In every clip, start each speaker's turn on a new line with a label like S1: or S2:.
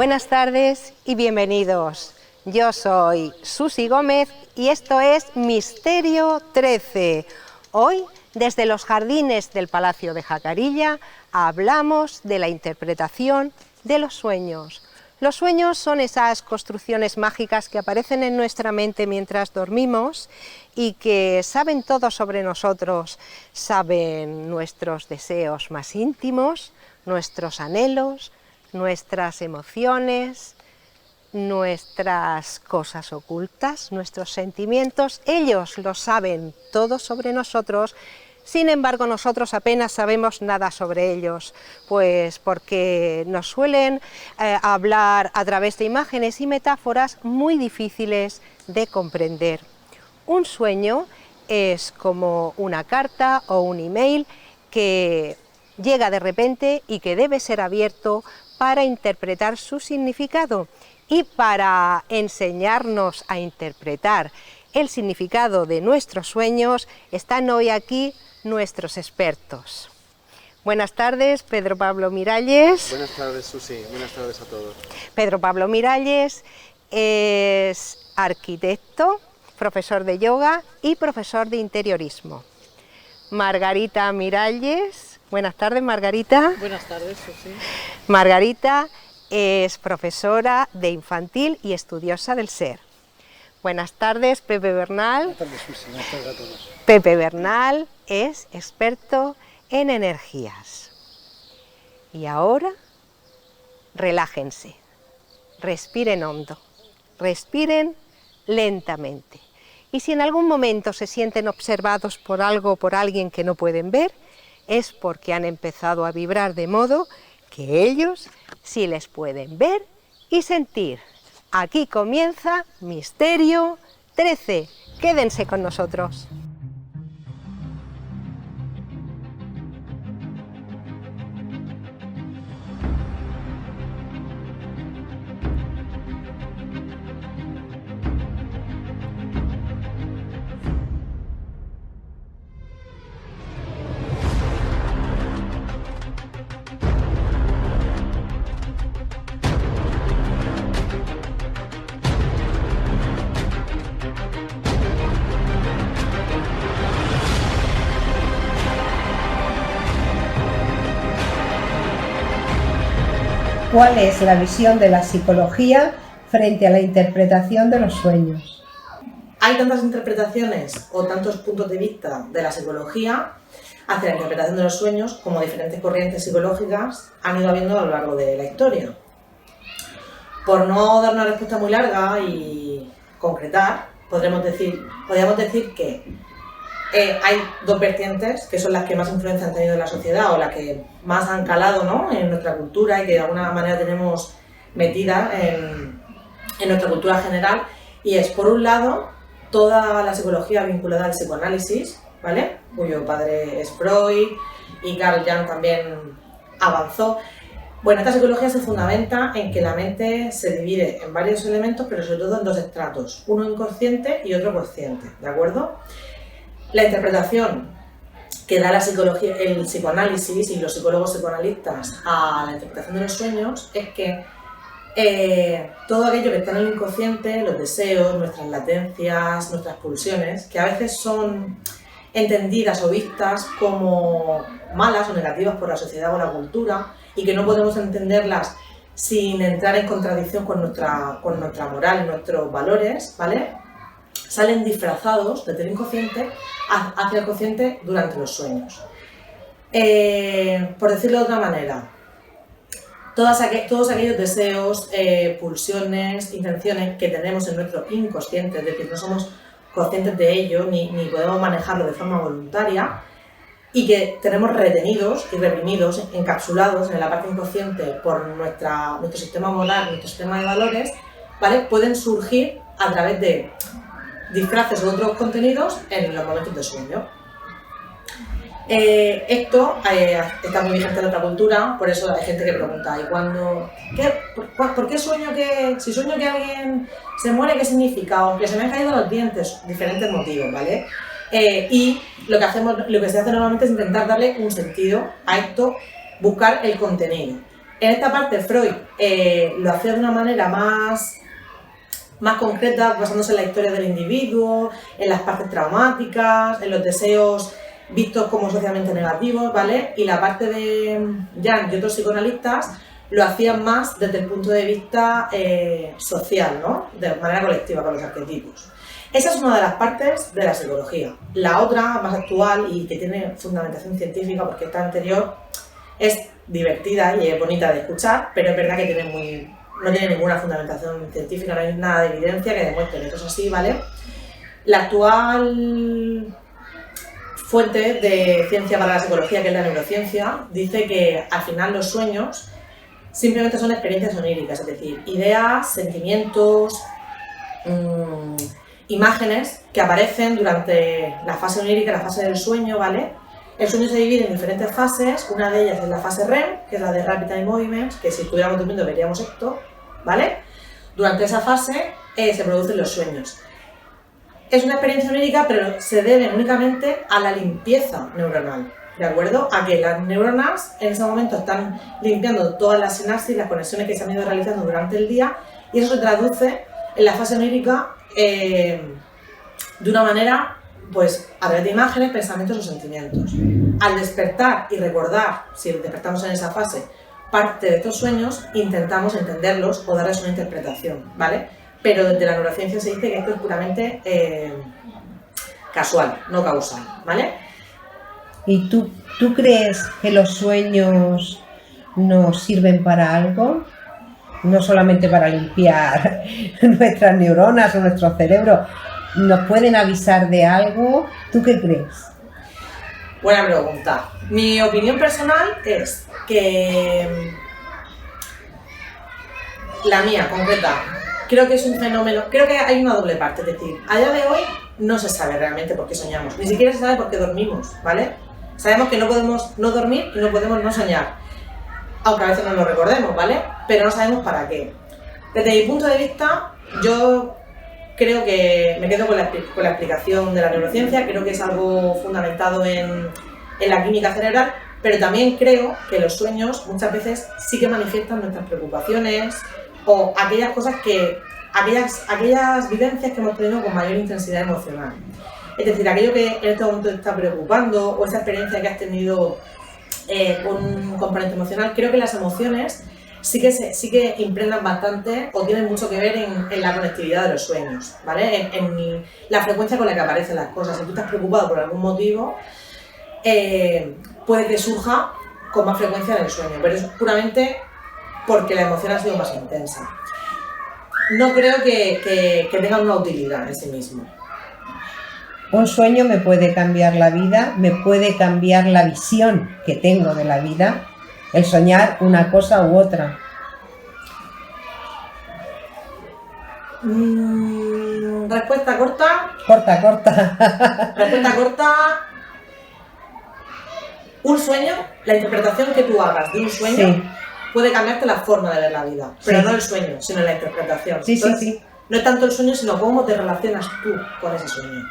S1: Buenas tardes y bienvenidos. Yo soy Susi Gómez y esto es Misterio 13. Hoy, desde los jardines del Palacio de Jacarilla, hablamos de la interpretación de los sueños. Los sueños son esas construcciones mágicas que aparecen en nuestra mente mientras dormimos y que saben todo sobre nosotros, saben nuestros deseos más íntimos, nuestros anhelos, nuestras emociones, nuestras cosas ocultas, nuestros sentimientos. Ellos lo saben todo sobre nosotros. Sin embargo, nosotros apenas sabemos nada sobre ellos, pues porque nos suelen hablar a través de imágenes y metáforas muy difíciles de comprender. Un sueño es como una carta o un email que llega de repente y que debe ser abierto para interpretar su significado. Y para enseñarnos a interpretar el significado de nuestros sueños están hoy aquí nuestros expertos. Buenas tardes, Pedro Pablo Miralles.
S2: Buenas tardes, Susi. Buenas tardes a todos.
S1: Pedro Pablo Miralles es arquitecto, profesor de yoga y profesor de interiorismo. Margarita Miralles. Buenas tardes, Margarita.
S3: Buenas tardes, Susi.
S1: Margarita es profesora de infantil y estudiosa del ser. Buenas tardes, Pepe Bernal.
S3: Buenas tardes, Susi. Buenas tardes a todos.
S1: Pepe Bernal es experto en energías. Y ahora, relájense, respiren hondo, respiren lentamente. Y si en algún momento se sienten observados por algo o por alguien que no pueden ver, es porque han empezado a vibrar de modo que ellos sí les pueden ver y sentir. Aquí comienza Misterio 13. Quédense con nosotros. ¿Cuál es la visión de la psicología frente a la interpretación de los sueños?
S4: Hay tantas interpretaciones o tantos puntos de vista de la psicología hacia la interpretación de los sueños como diferentes corrientes psicológicas han ido habiendo a lo largo de la historia. Por no dar una respuesta muy larga y concretar, podríamos decir que hay dos vertientes que son las que más influencia han tenido en la sociedad o las que más han calado, ¿no?, en nuestra cultura y que de alguna manera tenemos metida en nuestra cultura general, y es, por un lado, toda la psicología vinculada al psicoanálisis, ¿vale?, cuyo padre es Freud y Carl Jung también avanzó. Bueno, esta psicología se fundamenta en que la mente se divide en varios elementos, pero sobre todo en dos estratos, uno inconsciente y otro consciente, ¿de acuerdo? La interpretación que da la psicología, el psicoanálisis y los psicólogos psicoanalistas a la interpretación de los sueños es que todo aquello que está en el inconsciente, los deseos, nuestras latencias, nuestras pulsiones, que a veces son entendidas o vistas como malas o negativas por la sociedad o la cultura y que no podemos entenderlas sin entrar en contradicción con nuestra moral y nuestros valores, ¿vale?, salen disfrazados desde el inconsciente hacia el consciente durante los sueños. Por decirlo de otra manera, todos aquellos deseos, pulsiones, intenciones que tenemos en nuestro inconsciente, es decir, no somos conscientes de ello ni podemos manejarlo de forma voluntaria, y que tenemos retenidos y reprimidos, encapsulados en la parte inconsciente por nuestro sistema moral, nuestro sistema de valores, ¿vale?, pueden surgir a través de disfraces u otros contenidos en los momentos de sueño. Esto está muy vigente en nuestra cultura, por eso hay gente que pregunta, ¿y cuándo? ¿Por qué sueño que, si sueño que alguien se muere, qué significa? O que se me han caído los dientes, diferentes motivos, ¿vale? Y lo que se hace normalmente es intentar darle un sentido a esto, buscar el contenido. En esta parte Freud lo hacía de una manera más concreta, basándose en la historia del individuo, en las partes traumáticas, en los deseos vistos como socialmente negativos, ¿vale? Y la parte de Jung y otros psicoanalistas lo hacían más desde el punto de vista social, ¿no? De manera colectiva, con los arquetipos. Esa es una de las partes de la psicología. La otra, más actual y que tiene fundamentación científica, porque esta anterior es divertida y es bonita de escuchar, pero es verdad que no tiene ninguna fundamentación científica, no hay nada de evidencia que demuestre que eso es así, ¿vale? La actual fuente de ciencia para la psicología, que es la neurociencia, dice que al final los sueños simplemente son experiencias oníricas, es decir, ideas, sentimientos, imágenes que aparecen durante la fase onírica, la fase del sueño, ¿vale? El sueño se divide en diferentes fases, una de ellas es la fase REM, que es la de Rapid Eye Movements, que si estuviéramos durmiendo veríamos esto, ¿vale? Durante esa fase se producen los sueños. Es una experiencia onírica, pero se debe únicamente a la limpieza neuronal, ¿de acuerdo? A que las neuronas en ese momento están limpiando todas las sinapsis, las conexiones que se han ido realizando durante el día, y eso se traduce en la fase onírica de una manera, pues, a través de imágenes, pensamientos o sentimientos. Al despertar y recordar, si despertamos en esa fase, parte de estos sueños, intentamos entenderlos o darles una interpretación, ¿vale? Pero desde la neurociencia se dice que esto es puramente casual, no causal, ¿vale?
S1: ¿Y tú crees que los sueños nos sirven para algo? No solamente para limpiar nuestras neuronas o nuestro cerebro, ¿nos pueden avisar de algo? ¿Tú qué crees?
S4: Buena pregunta. Mi opinión personal es que la mía, concreta, creo que es un fenómeno, creo que hay una doble parte, es decir, a día de hoy no se sabe realmente por qué soñamos, ni siquiera se sabe por qué dormimos, ¿vale? Sabemos que no podemos no dormir y no podemos no soñar, aunque a veces no lo recordemos, ¿vale? Pero no sabemos para qué. Desde mi punto de vista, yo creo que me quedo con la explicación de la neurociencia, creo que es algo fundamentado en la química cerebral, pero también creo que los sueños muchas veces sí que manifiestan nuestras preocupaciones o aquellas cosas aquellas vivencias que hemos tenido con mayor intensidad emocional. Es decir, aquello que en este momento te está preocupando o esa experiencia que has tenido con un componente emocional, creo que las emociones sí que impregnan bastante o tienen mucho que ver en la conectividad de los sueños, ¿vale? En la frecuencia con la que aparecen las cosas. Si tú estás preocupado por algún motivo, puede que surja con más frecuencia en el sueño, pero es puramente porque la emoción ha sido más intensa. No creo que tenga una utilidad en sí mismo.
S1: Un sueño me puede cambiar la vida, me puede cambiar la visión que tengo de la vida, el soñar una cosa u otra.
S4: Respuesta corta.
S1: Corta.
S4: Respuesta corta. Un sueño, la interpretación que tú hagas de un sueño, sí, puede cambiarte la forma de ver la vida, pero sí, no el sueño, sino la interpretación.
S1: Sí, entonces, sí.
S4: No es tanto el sueño, sino cómo te relacionas tú con ese sueño.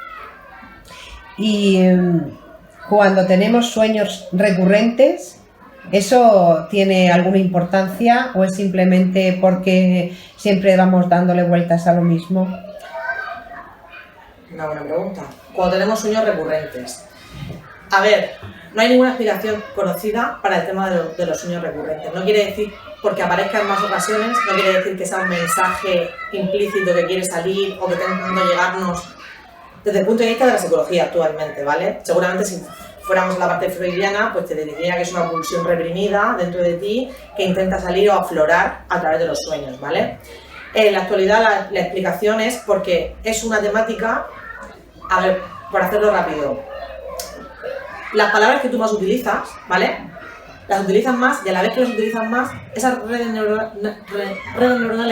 S1: Y cuando tenemos sueños recurrentes, ¿eso tiene alguna importancia o es simplemente porque siempre vamos dándole vueltas a lo mismo?
S4: Una buena pregunta. Cuando tenemos sueños recurrentes. A ver, no hay ninguna explicación conocida para el tema de los sueños recurrentes. No quiere decir, porque aparezca en más ocasiones, no quiere decir que sea un mensaje implícito que quiere salir o que esté intentando llegarnos desde el punto de vista de la psicología actualmente, ¿vale? Seguramente si fuéramos la parte freudiana, pues te diría que es una pulsión reprimida dentro de ti que intenta salir o aflorar a través de los sueños, ¿vale? En la actualidad la explicación es porque es una temática, a ver, por hacerlo rápido, las palabras que tú más utilizas, ¿vale? Las utilizas más y a la vez que las utilizas más, esas redes neuronales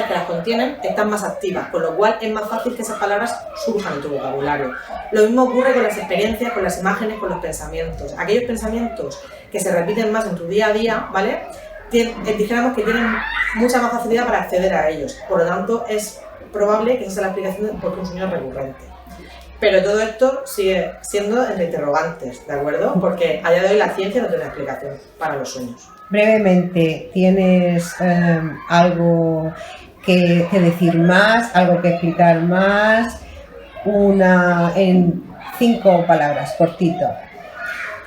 S4: que las contienen están más activas, con lo cual es más fácil que esas palabras surjan en tu vocabulario. Lo mismo ocurre con las experiencias, con las imágenes, con los pensamientos. Aquellos pensamientos que se repiten más en tu día a día, ¿vale? Dijéramos que tienen mucha más facilidad para acceder a ellos. Por lo tanto, es probable que esa sea la explicación de por qué un sueño es recurrente. Pero todo esto sigue siendo entre interrogantes, ¿de acuerdo? Porque a día de hoy la ciencia no tiene explicación para los sueños.
S1: Brevemente, ¿tienes algo que decir más, algo que explicar más? En 5 palabras, cortito.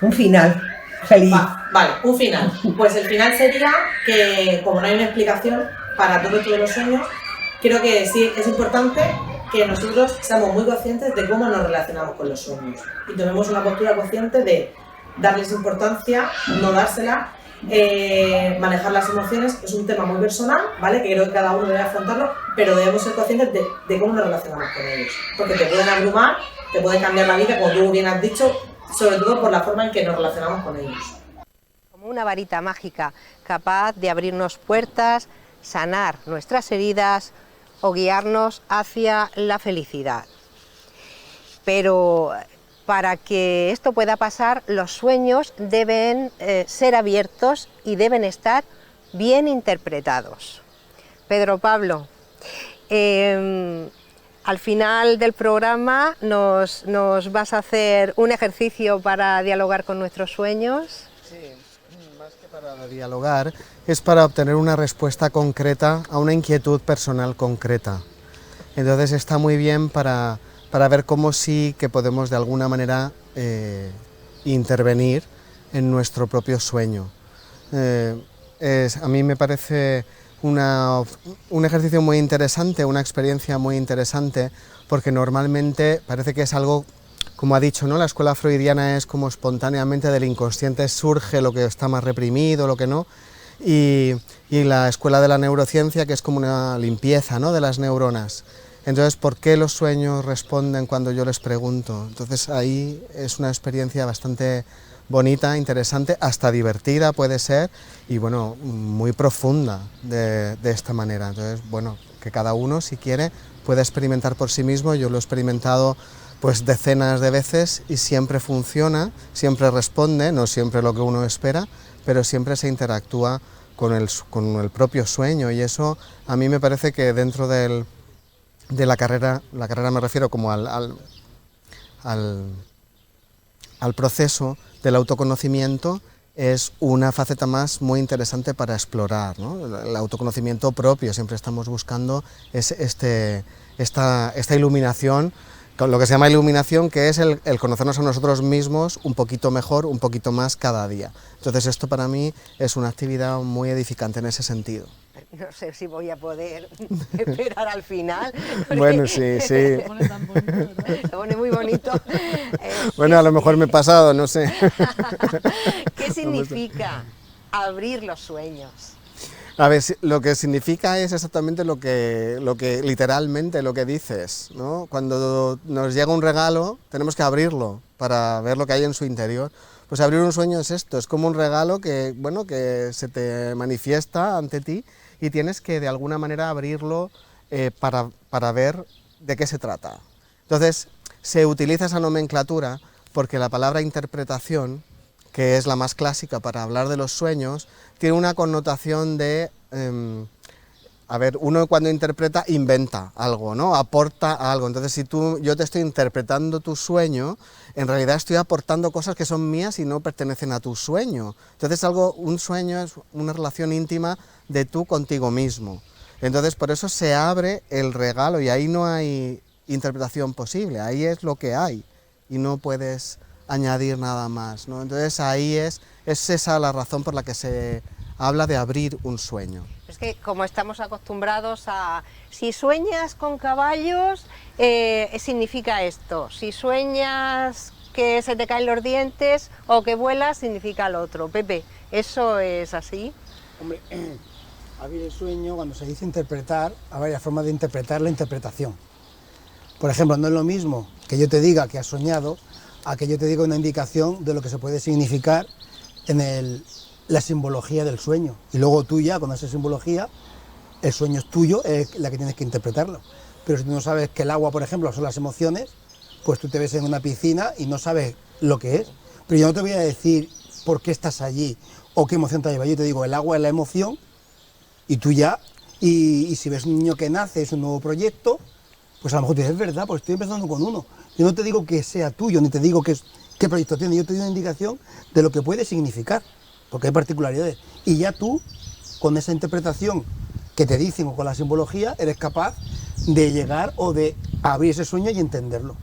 S1: Un final feliz.
S4: Vale, un final. Pues el final sería que, como no hay una explicación para todo esto de los sueños, creo que sí es importante que nosotros seamos muy conscientes de cómo nos relacionamos con los sueños y tomemos una postura consciente de darles importancia, no dársela, manejar las emociones. Es un tema muy personal, ¿vale? Que creo que cada uno debe afrontarlo, pero debemos ser conscientes de cómo nos relacionamos con ellos, porque te pueden abrumar, te pueden cambiar la vida, como tú bien has dicho, sobre todo por la forma en que nos relacionamos con ellos.
S1: Como una varita mágica capaz de abrirnos puertas, sanar nuestras heridas o guiarnos hacia la felicidad. Pero para que esto pueda pasar, los sueños deben ser abiertos y deben estar bien interpretados. Pedro Pablo, al final del programa nos vas a hacer un ejercicio para dialogar con nuestros sueños.
S2: Sí, más que para dialogar, es para obtener una respuesta concreta a una inquietud personal concreta. Entonces está muy bien para ver cómo sí que podemos de alguna manera intervenir en nuestro propio sueño. A mí me parece un ejercicio muy interesante, una experiencia muy interesante, porque normalmente parece que es algo, como ha dicho, ¿no? La escuela freudiana es como espontáneamente del inconsciente surge lo que está más reprimido, lo que no, y la escuela de la neurociencia, que es como una limpieza, ¿no? De las neuronas. Entonces, ¿por qué los sueños responden cuando yo les pregunto? Entonces ahí es una experiencia bastante bonita, interesante, hasta divertida puede ser, y bueno, muy profunda de esta manera. Entonces, bueno, que cada uno, si quiere, puede experimentar por sí mismo. Yo lo he experimentado pues decenas de veces y siempre funciona, siempre responde, no siempre lo que uno espera, pero siempre se interactúa con el propio sueño, y eso a mí me parece que dentro de la carrera me refiero como al proceso del autoconocimiento, es una faceta más muy interesante para explorar, ¿no? El autoconocimiento propio, siempre estamos buscando esta iluminación, lo que se llama iluminación, que es el conocernos a nosotros mismos un poquito mejor, un poquito más cada día. Entonces esto para mí es una actividad muy edificante en ese sentido.
S1: No sé si voy a poder esperar al final.
S2: Bueno, sí.
S3: Se pone tan bonito, ¿verdad?
S1: Se pone muy bonito.
S2: Bueno, a lo mejor me he pasado, no sé.
S1: ¿Qué significa abrir los sueños?
S2: A ver, lo que significa es exactamente lo que literalmente lo que dices, ¿no? Cuando nos llega un regalo, tenemos que abrirlo para ver lo que hay en su interior. Pues abrir un sueño es esto, es como un regalo que, bueno, que se te manifiesta ante ti y tienes que de alguna manera abrirlo para ver de qué se trata. Entonces, se utiliza esa nomenclatura porque la palabra interpretación, que es la más clásica para hablar de los sueños, tiene una connotación de, uno cuando interpreta inventa algo, ¿no? Aporta algo. Entonces, si yo te estoy interpretando tu sueño, en realidad estoy aportando cosas que son mías y no pertenecen a tu sueño. Entonces, un sueño es una relación íntima de tú contigo mismo. Entonces, por eso se abre el regalo y ahí no hay interpretación posible, ahí es lo que hay y no puedes añadir nada más, ¿no? Entonces ahí es esa la razón por la que se habla de abrir un sueño.
S1: Es que como estamos acostumbrados a, si sueñas con caballos, significa esto, si sueñas que se te caen los dientes o que vuelas, significa lo otro. Pepe, ¿eso es así?
S3: Hombre, abrir el sueño, cuando se dice interpretar, hay varias formas de interpretar la interpretación. Por ejemplo, no es lo mismo que yo te diga que has soñado a que yo te diga una indicación de lo que se puede significar en la simbología del sueño. Y luego tú ya, con esa simbología, el sueño es tuyo, es la que tienes que interpretarlo. Pero si tú no sabes que el agua, por ejemplo, son las emociones, pues tú te ves en una piscina y no sabes lo que es. Pero yo no te voy a decir por qué estás allí o qué emoción te lleva. Yo te digo, el agua es la emoción y tú ya, y si ves un niño que nace, es un nuevo proyecto, Pues a lo mejor te dices, es verdad, pues estoy empezando con uno. Yo no te digo que sea tuyo, ni te digo qué proyecto tiene, yo te doy una indicación de lo que puede significar, porque hay particularidades. Y ya tú, con esa interpretación que te dicen o con la simbología, eres capaz de llegar o de abrir ese sueño y entenderlo.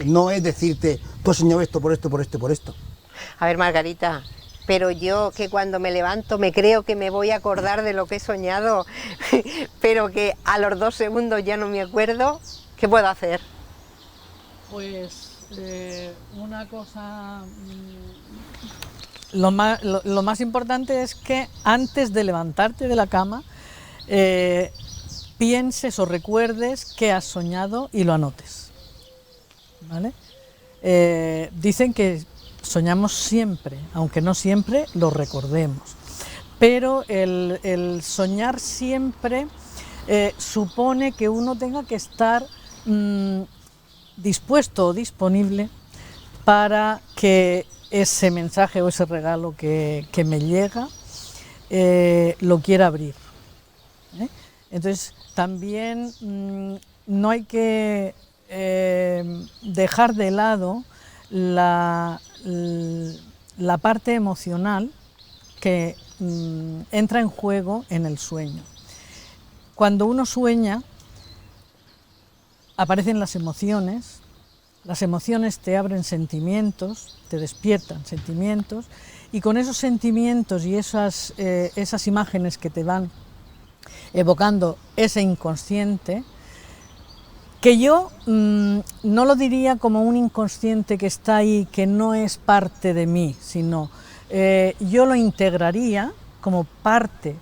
S3: No es decirte, tú has soñado esto, por esto, por esto, por esto.
S1: A ver, Margarita, pero yo que cuando me levanto me creo que me voy a acordar de lo que he soñado, pero que a los 2 segundos ya no me acuerdo, ¿qué puedo hacer?
S5: Pues una cosa, lo más importante es que antes de levantarte de la cama, pienses o recuerdes que has soñado y lo anotes, ¿vale? Dicen que soñamos siempre, aunque no siempre lo recordemos, pero el soñar siempre supone que uno tenga que estar dispuesto o disponible para que ese mensaje o ese regalo que me llega lo quiera abrir, ¿eh? Entonces también no hay que dejar de lado la parte emocional que entra en juego en el sueño. Cuando uno sueña, aparecen las emociones te abren sentimientos, te despiertan sentimientos, y con esos sentimientos y esas imágenes que te van evocando ese inconsciente, que yo no lo diría como un inconsciente que está ahí, que no es parte de mí, sino yo lo integraría como parte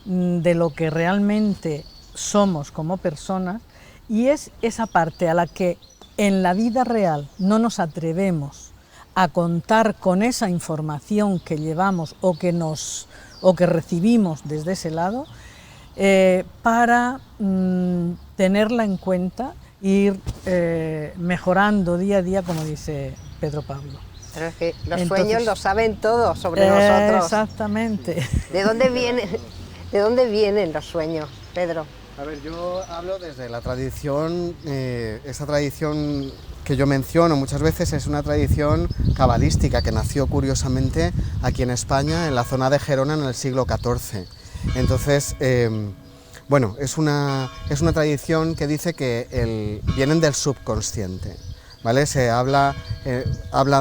S5: de lo que realmente somos como personas, y es esa parte a la que en la vida real no nos atrevemos a contar con esa información que llevamos o que recibimos desde ese lado, para tenerla en cuenta e ir mejorando día a día, como dice Pedro Pablo.
S1: Pero es que los sueños lo saben todo sobre nosotros.
S5: Exactamente.
S1: ¿De dónde vienen los sueños, Pedro?
S2: A ver, yo hablo desde la tradición, esa tradición que yo menciono muchas veces es una tradición cabalística que nació curiosamente aquí en España, en la zona de Gerona, en el siglo XIV. Entonces, bueno, es una tradición que dice que vienen del subconsciente, ¿vale? Se habla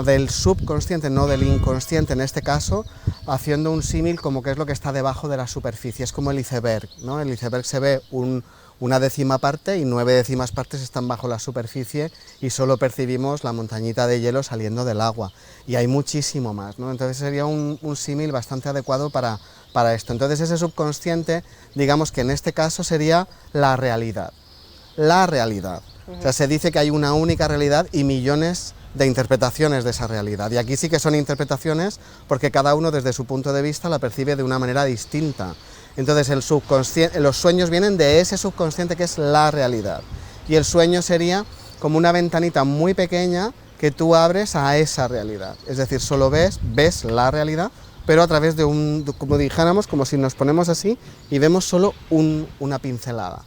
S2: del subconsciente, no del inconsciente en este caso, haciendo un símil como que es lo que está debajo de la superficie, es como el iceberg, ¿no? El iceberg se ve una décima parte y 9 décimas partes están bajo la superficie y solo percibimos la montañita de hielo saliendo del agua, y hay muchísimo más, ¿no? Entonces sería un símil bastante adecuado para esto. Entonces ese subconsciente, digamos que en este caso sería la realidad. La realidad. O sea, se dice que hay una única realidad y millones de interpretaciones de esa realidad. Y aquí sí que son interpretaciones porque cada uno desde su punto de vista la percibe de una manera distinta. Entonces los sueños vienen de ese subconsciente que es la realidad. Y el sueño sería como una ventanita muy pequeña que tú abres a esa realidad. Es decir, solo ves la realidad, pero a través de como dijéramos, como si nos ponemos así y vemos solo una pincelada.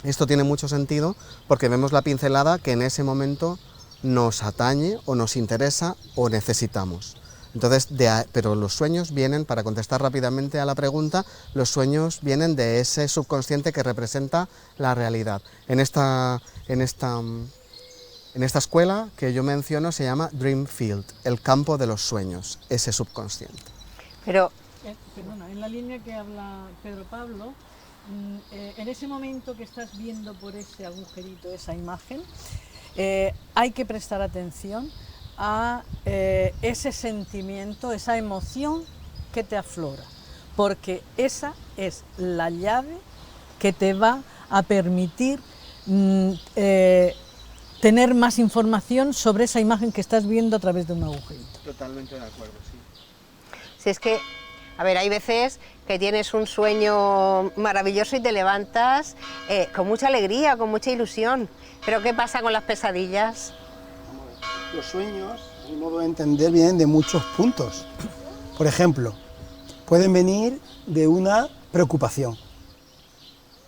S2: Esto tiene mucho sentido porque vemos la pincelada que en ese momento nos atañe o nos interesa o necesitamos. Entonces, pero los sueños vienen, para contestar rápidamente a la pregunta, los sueños vienen de ese subconsciente que representa la realidad. En esta escuela que yo menciono se llama Dream Field, el campo de los sueños, ese subconsciente.
S1: Pero
S5: Perdona, en la línea que habla Pedro Pablo, en ese momento que estás viendo por ese agujerito esa imagen, hay que prestar atención a ese sentimiento, esa emoción que te aflora, porque esa es la llave que te va a permitir tener más información sobre esa imagen que estás viendo a través de un agujerito.
S2: Totalmente de acuerdo, sí.
S1: si es que, a ver, hay veces que tienes un sueño maravilloso y te levantas con mucha alegría, con mucha ilusión, pero ¿qué pasa con las pesadillas?
S3: Los sueños, a mi modo de entender, vienen de muchos puntos. Por ejemplo, pueden venir de una preocupación.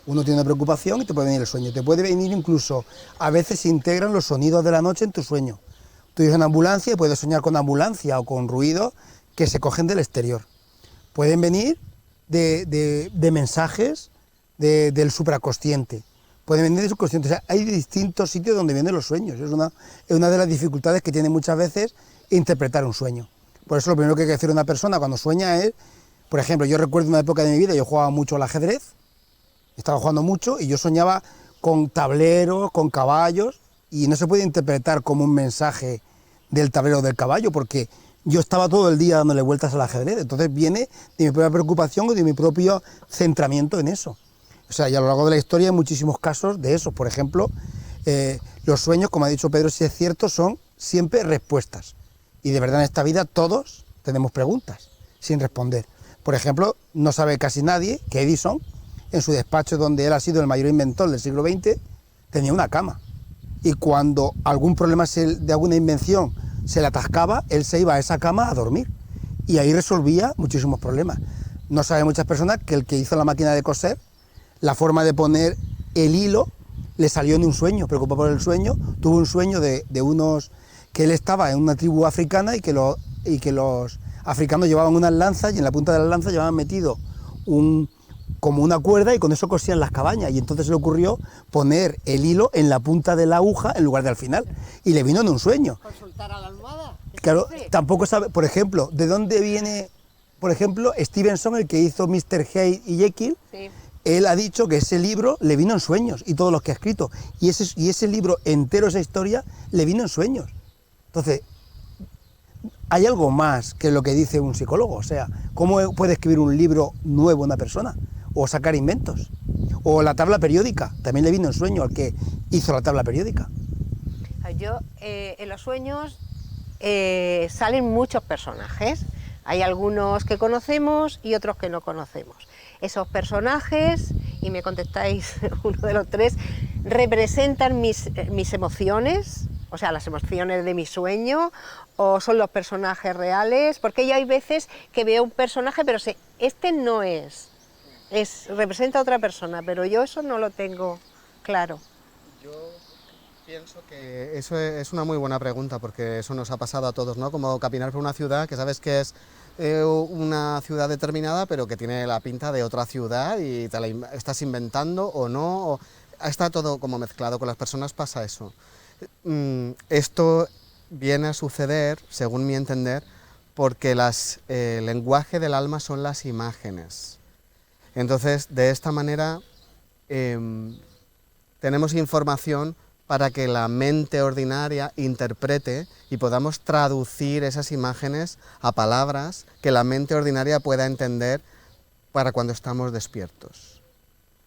S3: Uno tiene una preocupación y te puede venir el sueño. Te puede venir incluso, a veces se integran los sonidos de la noche en tu sueño. Tú dices una ambulancia y puedes soñar con ambulancia o con ruidos que se cogen del exterior. Pueden venir de mensajes del supraconsciente. Pueden venir del subconsciente. O sea, hay distintos sitios donde vienen los sueños. Es una de las dificultades que tiene muchas veces interpretar un sueño. Por eso lo primero que hay que hacer una persona cuando sueña es, por ejemplo, yo recuerdo una época de mi vida, yo jugaba mucho al ajedrez, estaba jugando mucho y yo soñaba con tableros, con caballos, y no se puede interpretar como un mensaje del tablero o del caballo, porque yo estaba todo el día dándole vueltas al ajedrez. Entonces viene de mi propia preocupación o de mi propio centramiento en eso. O sea, y a lo largo de la historia hay muchísimos casos de eso. Por ejemplo, los sueños, como ha dicho Pedro, si es cierto, son siempre respuestas. Y de verdad en esta vida todos tenemos preguntas sin responder. Por ejemplo, no sabe casi nadie que Edison, en su despacho donde él ha sido el mayor inventor del siglo XX, tenía una cama. Y cuando algún problema de alguna invención se le atascaba, él se iba a esa cama a dormir. Y ahí resolvía muchísimos problemas. No saben muchas personas que el que hizo la máquina de coser, la forma de poner el hilo le salió en un sueño, preocupado por el sueño, tuvo un sueño de unos, que él estaba en una tribu africana y que los africanos llevaban unas lanzas y en la punta de las lanzas llevaban metido como una cuerda y con eso cosían las cabañas, y entonces se le ocurrió poner el hilo en la punta de la aguja en lugar de al final, y le vino en un sueño.
S1: ¿Consultar a la almohada?
S3: Claro, tampoco sabe, por ejemplo, de dónde viene, por ejemplo, Stevenson, el que hizo Mr. Hyde y Jekyll,
S1: Sí.
S3: él ha dicho que ese libro le vino en sueños, y todos los que ha escrito, y ese libro entero, esa historia, le vino en sueños. Entonces, hay algo más que lo que dice un psicólogo. O sea, ¿cómo puede escribir un libro nuevo una persona? O sacar inventos. O la tabla periódica, también le vino en sueño al que hizo la tabla periódica.
S1: Yo, en los sueños salen muchos personajes. Hay algunos que conocemos y otros que no conocemos. Esos personajes, y me contestáis uno de los tres, representan mis emociones, o sea, las emociones de mi sueño, o son los personajes reales, porque ya hay veces que veo un personaje, pero sé, este no es, representa a otra persona, pero yo eso no lo tengo claro.
S2: Yo pienso que eso es una muy buena pregunta, porque eso nos ha pasado a todos, ¿no? Como caminar por una ciudad que sabes que es una ciudad determinada, pero que tiene la pinta de otra ciudad y te la estás inventando o no, está todo como mezclado. Con las personas pasa eso. Esto viene a suceder, según mi entender, porque el lenguaje del alma son las imágenes. Entonces, de esta manera tenemos información para que la mente ordinaria interprete y podamos traducir esas imágenes a palabras que la mente ordinaria pueda entender para cuando estamos despiertos.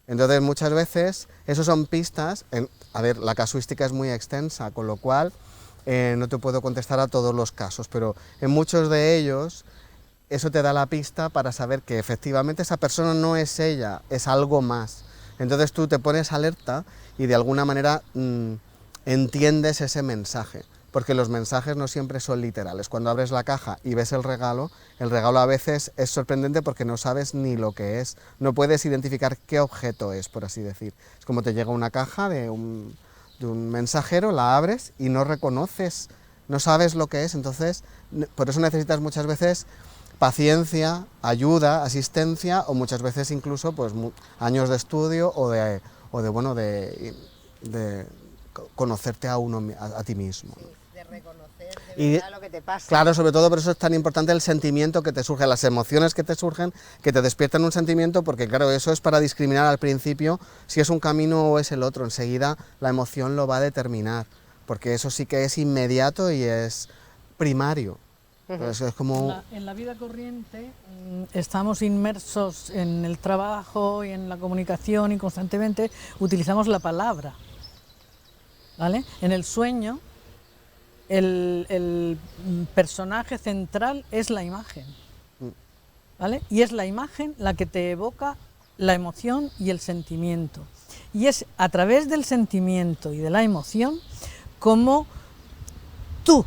S2: Entonces, muchas veces, esos son pistas. A ver, la casuística es muy extensa, con lo cual no te puedo contestar a todos los casos, pero en muchos de ellos eso te da la pista para saber que efectivamente esa persona no es ella, es algo más. Entonces tú te pones alerta y de alguna manera entiendes ese mensaje, porque los mensajes no siempre son literales. Cuando abres la caja y ves el regalo a veces es sorprendente porque no sabes ni lo que es, no puedes identificar qué objeto es, por así decir. Es como te llega una caja de un mensajero, la abres y no reconoces, no sabes lo que es. Entonces, por eso necesitas muchas veces paciencia, ayuda, asistencia, o muchas veces incluso pues años de estudio o de conocerte a ti mismo.
S1: Sí, de reconocer de verdad lo que te pasa.
S2: Claro, sobre todo por eso es tan importante el sentimiento que te surge, las emociones que te surgen, que te despiertan un sentimiento, porque claro, eso es para discriminar al principio si es un camino o es el otro. Enseguida la emoción lo va a determinar, porque eso sí que es inmediato y es primario. Entonces, es como...
S5: En la vida corriente estamos inmersos en el trabajo y en la comunicación y constantemente utilizamos la palabra, ¿vale? En el sueño el personaje central es la imagen, ¿vale? Y es la imagen la que te evoca la emoción y el sentimiento. Y es a través del sentimiento y de la emoción como tú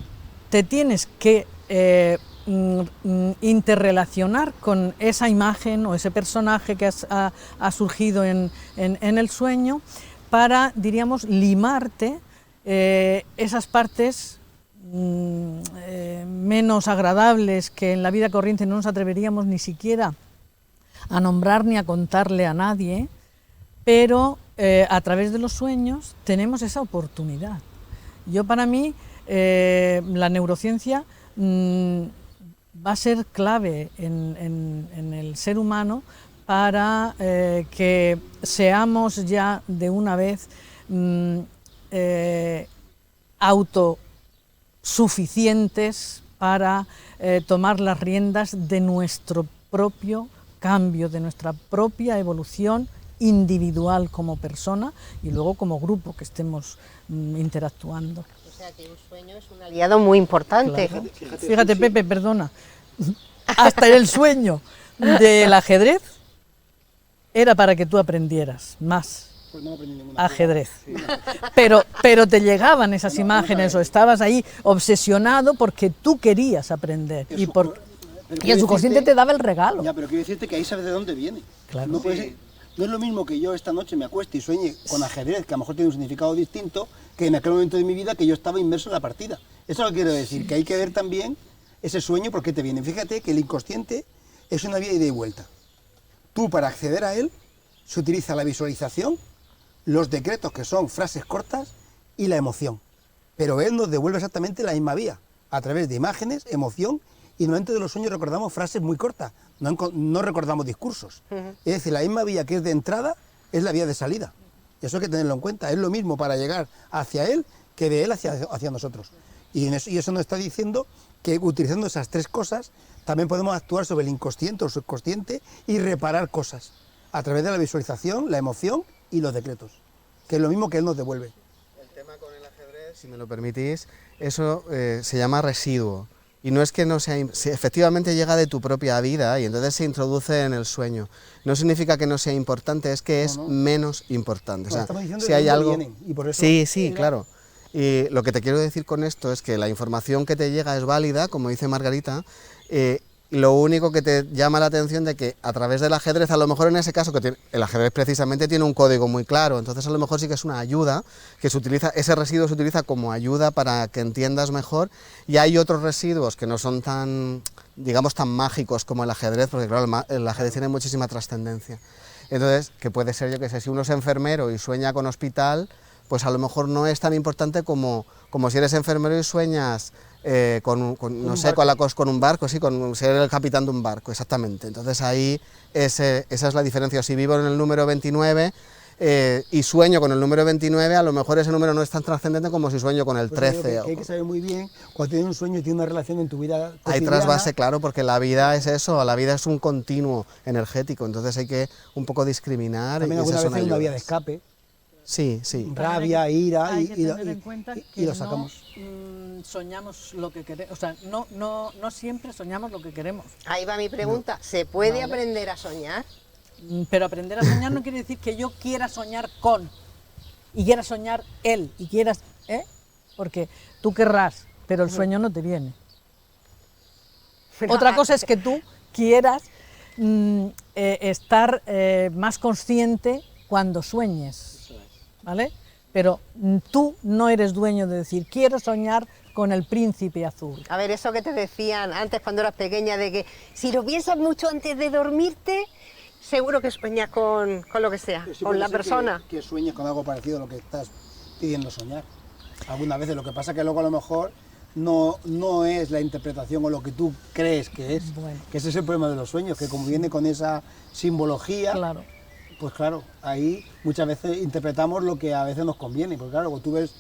S5: te tienes que interrelacionar con esa imagen o ese personaje que ha surgido en el sueño para, diríamos, limarte esas partes menos agradables que en la vida corriente no nos atreveríamos ni siquiera a nombrar ni a contarle a nadie, pero a través de los sueños tenemos esa oportunidad. Yo, para mí, la neurociencia va a ser clave en el ser humano para que seamos ya de una vez autosuficientes para tomar las riendas de nuestro propio cambio, de nuestra propia evolución individual como persona y luego como grupo que estemos interactuando.
S1: O sea que un sueño es un aliado muy importante.
S5: Claro. Fíjate, Pepe, perdona, hasta el sueño del ajedrez era para que tú aprendieras más.
S3: Pues no aprendí ninguna
S5: ajedrez.
S3: Sí.
S5: Pero te llegaban esas imágenes o estabas ahí obsesionado porque tú querías aprender y el subconsciente te daba el regalo.
S6: Ya, pero quiero decirte que ahí sabes de dónde viene.
S5: Claro.
S6: No, no es lo mismo que yo esta noche me acueste y sueñe con ajedrez, que a lo mejor tiene un significado distinto, que en aquel momento de mi vida que yo estaba inmerso en la partida. Eso es lo que quiero decir, que hay que ver también ese sueño por qué te viene. Fíjate que el inconsciente es una vía de ida y vuelta. Tú, para acceder a él, se utiliza la visualización, los decretos, que son frases cortas, y la emoción. Pero él nos devuelve exactamente la misma vía, a través de imágenes, emoción, y normalmente de los sueños recordamos frases muy cortas, no recordamos discursos. Es decir, la misma vía que es de entrada es la vía de salida. Y eso hay que tenerlo en cuenta. Es lo mismo para llegar hacia él que de él hacia nosotros. Y eso nos está diciendo que utilizando esas tres cosas también podemos actuar sobre el inconsciente o subconsciente y reparar cosas a través de la visualización, la emoción y los decretos, que es lo mismo que él nos devuelve.
S2: El tema con el ajedrez, si me lo permitís, eso se llama residuo. Y no es que no sea, si efectivamente llega de tu propia vida y entonces se introduce en el sueño. No significa que no sea importante, es que es menos importante. O sea, si hay algo...
S3: Y por eso...
S2: Sí, claro. Y lo que te quiero decir con esto es que la información que te llega es válida, como dice Margarita, lo único que te llama la atención de que a través del ajedrez, a lo mejor en ese caso, que el ajedrez precisamente tiene un código muy claro, entonces a lo mejor sí que es una ayuda, que se utiliza, ese residuo se utiliza como ayuda para que entiendas mejor, y hay otros residuos que no son tan, digamos, tan mágicos como el ajedrez, porque claro, el ajedrez tiene muchísima trascendencia. Entonces, que puede ser, yo que sé, si uno es enfermero y sueña con hospital, pues a lo mejor no es tan importante como si eres enfermero y sueñas con un barco, sí, con ser el capitán de un barco, exactamente. Entonces ahí esa es la diferencia. Si vivo en el número 29 y sueño con el número 29, a lo mejor ese número no es tan trascendente como si sueño con el 13.
S3: Que hay que saber muy bien, cuando tienes un sueño y tienes una relación en tu vida cotidiana.
S2: Hay trasvase, claro, porque la vida es eso, la vida es un continuo energético, entonces hay que un poco discriminar.
S3: También alguna vez hay una vía de escape.
S2: Sí.
S3: Rabia, ira,
S5: hay que tener en cuenta que
S3: y lo sacamos.
S5: No soñamos lo que queremos, o sea, no siempre soñamos lo que queremos.
S1: Ahí va mi pregunta, ¿se puede aprender a soñar?
S5: Pero aprender a soñar no quiere decir que yo quiera soñar con, y quiera soñar él, y quieras, porque tú querrás, pero el sueño no te viene. Otra cosa es que tú quieras estar más consciente cuando sueñes. ¿Vale? Pero tú no eres dueño de decir, quiero soñar con el príncipe azul.
S1: A ver, eso que te decían antes cuando eras pequeña, de que si lo piensas mucho antes de dormirte, seguro que sueñas con lo que sea,
S6: Sí,
S1: con la persona.
S6: Que sueñes con algo parecido a lo que estás pidiendo soñar. Algunas veces, lo que pasa es que luego a lo mejor no es la interpretación o lo que tú crees que es.
S5: Bueno.
S6: Que ese es el problema de los sueños, que como viene con esa simbología...
S5: Claro.
S6: Pues claro, ahí muchas veces interpretamos lo que a veces nos conviene, porque claro, tú ves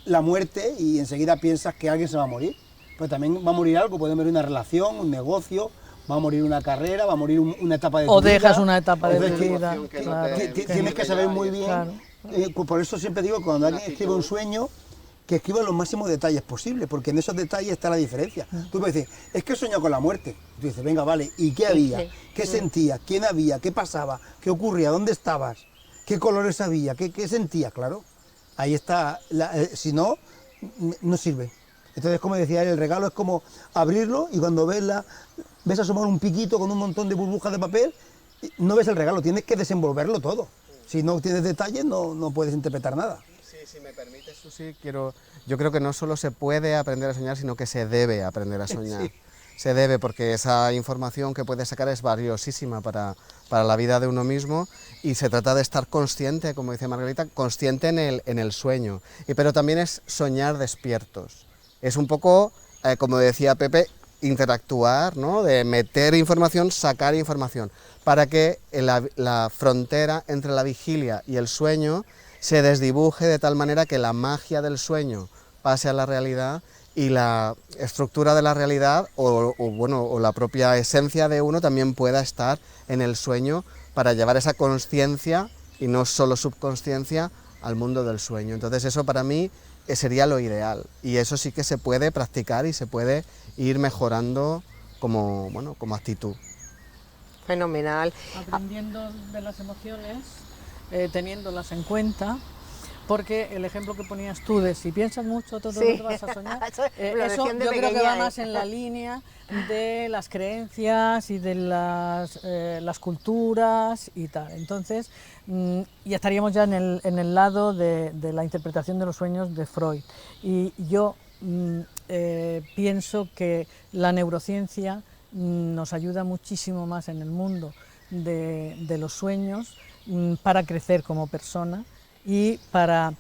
S6: la muerte y enseguida piensas que alguien se va a morir, pues también va a morir algo, puede morir una relación, un negocio, va a morir una carrera, va a morir una etapa de tu vida.
S5: O dejas una etapa de
S6: Entonces,
S5: tu vida. Claro,
S6: tienes que saber muy bien,
S5: claro.
S6: Por eso siempre digo que cuando alguien escribe un sueño, que escriba los máximos detalles posibles, porque en esos detalles está la diferencia. Tú puedes decir, es que he soñado con la muerte. Tú dices, venga, vale, ¿y qué había? ¿Qué sentías? ¿Quién había? ¿Qué pasaba? ¿Qué ocurría? ¿Dónde estabas? ¿Qué colores había? ¿Qué sentías? Claro, ahí está, si no, no sirve. Entonces, como decía él, el regalo es como abrirlo y cuando ves asomar un piquito con un montón de burbujas de papel, no ves el regalo, tienes que desenvolverlo todo. Si no tienes detalles, no puedes interpretar nada.
S2: Sí, si me permites, Susi, yo creo que no solo se puede aprender a soñar, sino que se debe aprender a soñar.
S6: Sí.
S2: Se debe, porque esa información que puedes sacar es valiosísima para la vida de uno mismo, y se trata de estar consciente, como dice Margarita, consciente en el sueño, pero también es soñar despiertos. Es un poco, como decía Pepe, interactuar, ¿no? De meter información, sacar información, para que la frontera entre la vigilia y el sueño se desdibuje de tal manera que la magia del sueño pase a la realidad y la estructura de la realidad o la propia esencia de uno también pueda estar en el sueño, para llevar esa consciencia y no solo subconsciencia al mundo del sueño. Entonces eso para mí sería lo ideal, y eso sí que se puede practicar y se puede ir mejorando como actitud.
S1: Fenomenal.
S5: Aprendiendo de las emociones, teniéndolas en cuenta, porque el ejemplo que ponías tú de si piensas mucho todo
S1: Sí.
S5: lo vas a soñar,
S1: Lo
S5: eso
S1: decían de
S5: yo creo que
S1: pequeña,
S5: va más en la línea de las creencias y de las culturas y tal. Entonces, y estaríamos ya en el lado de la interpretación de los sueños de Freud. Y yo pienso que la neurociencia nos ayuda muchísimo más en el mundo de los sueños para crecer como persona y para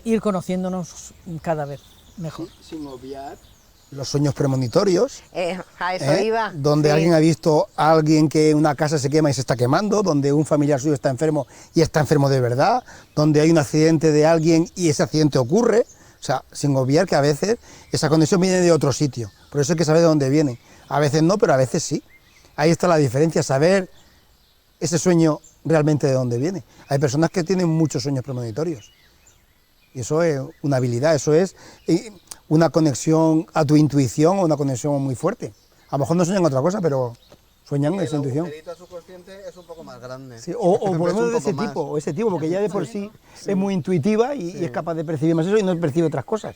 S5: ir conociéndonos cada vez mejor.
S6: Sin obviar los sueños premonitorios,
S1: A eso iba.
S6: donde
S1: sí.
S6: alguien ha visto a alguien que una casa se quema y se está quemando, donde un familiar suyo está enfermo y está enfermo de verdad, donde hay un accidente de alguien y ese accidente ocurre. O sea, sin obviar que a veces esa conexión viene de otro sitio, por eso hay que saber de dónde viene. A veces no, pero a veces sí. Ahí está la diferencia, saber ese sueño realmente de dónde viene. Hay personas que tienen muchos sueños premonitorios, y eso es una habilidad, eso es una conexión a tu intuición o una conexión muy fuerte. A lo mejor no sueñan otra cosa, pero sueñan esa intuición.
S2: El agujerito subconsciente es un poco más grande.
S6: Sí, o por lo
S2: Es un
S6: menos de
S2: poco
S6: ese
S2: más.
S6: tipo, o ese tipo, porque ya de por sí es muy intuitiva y es capaz de percibir más eso y no percibe otras cosas.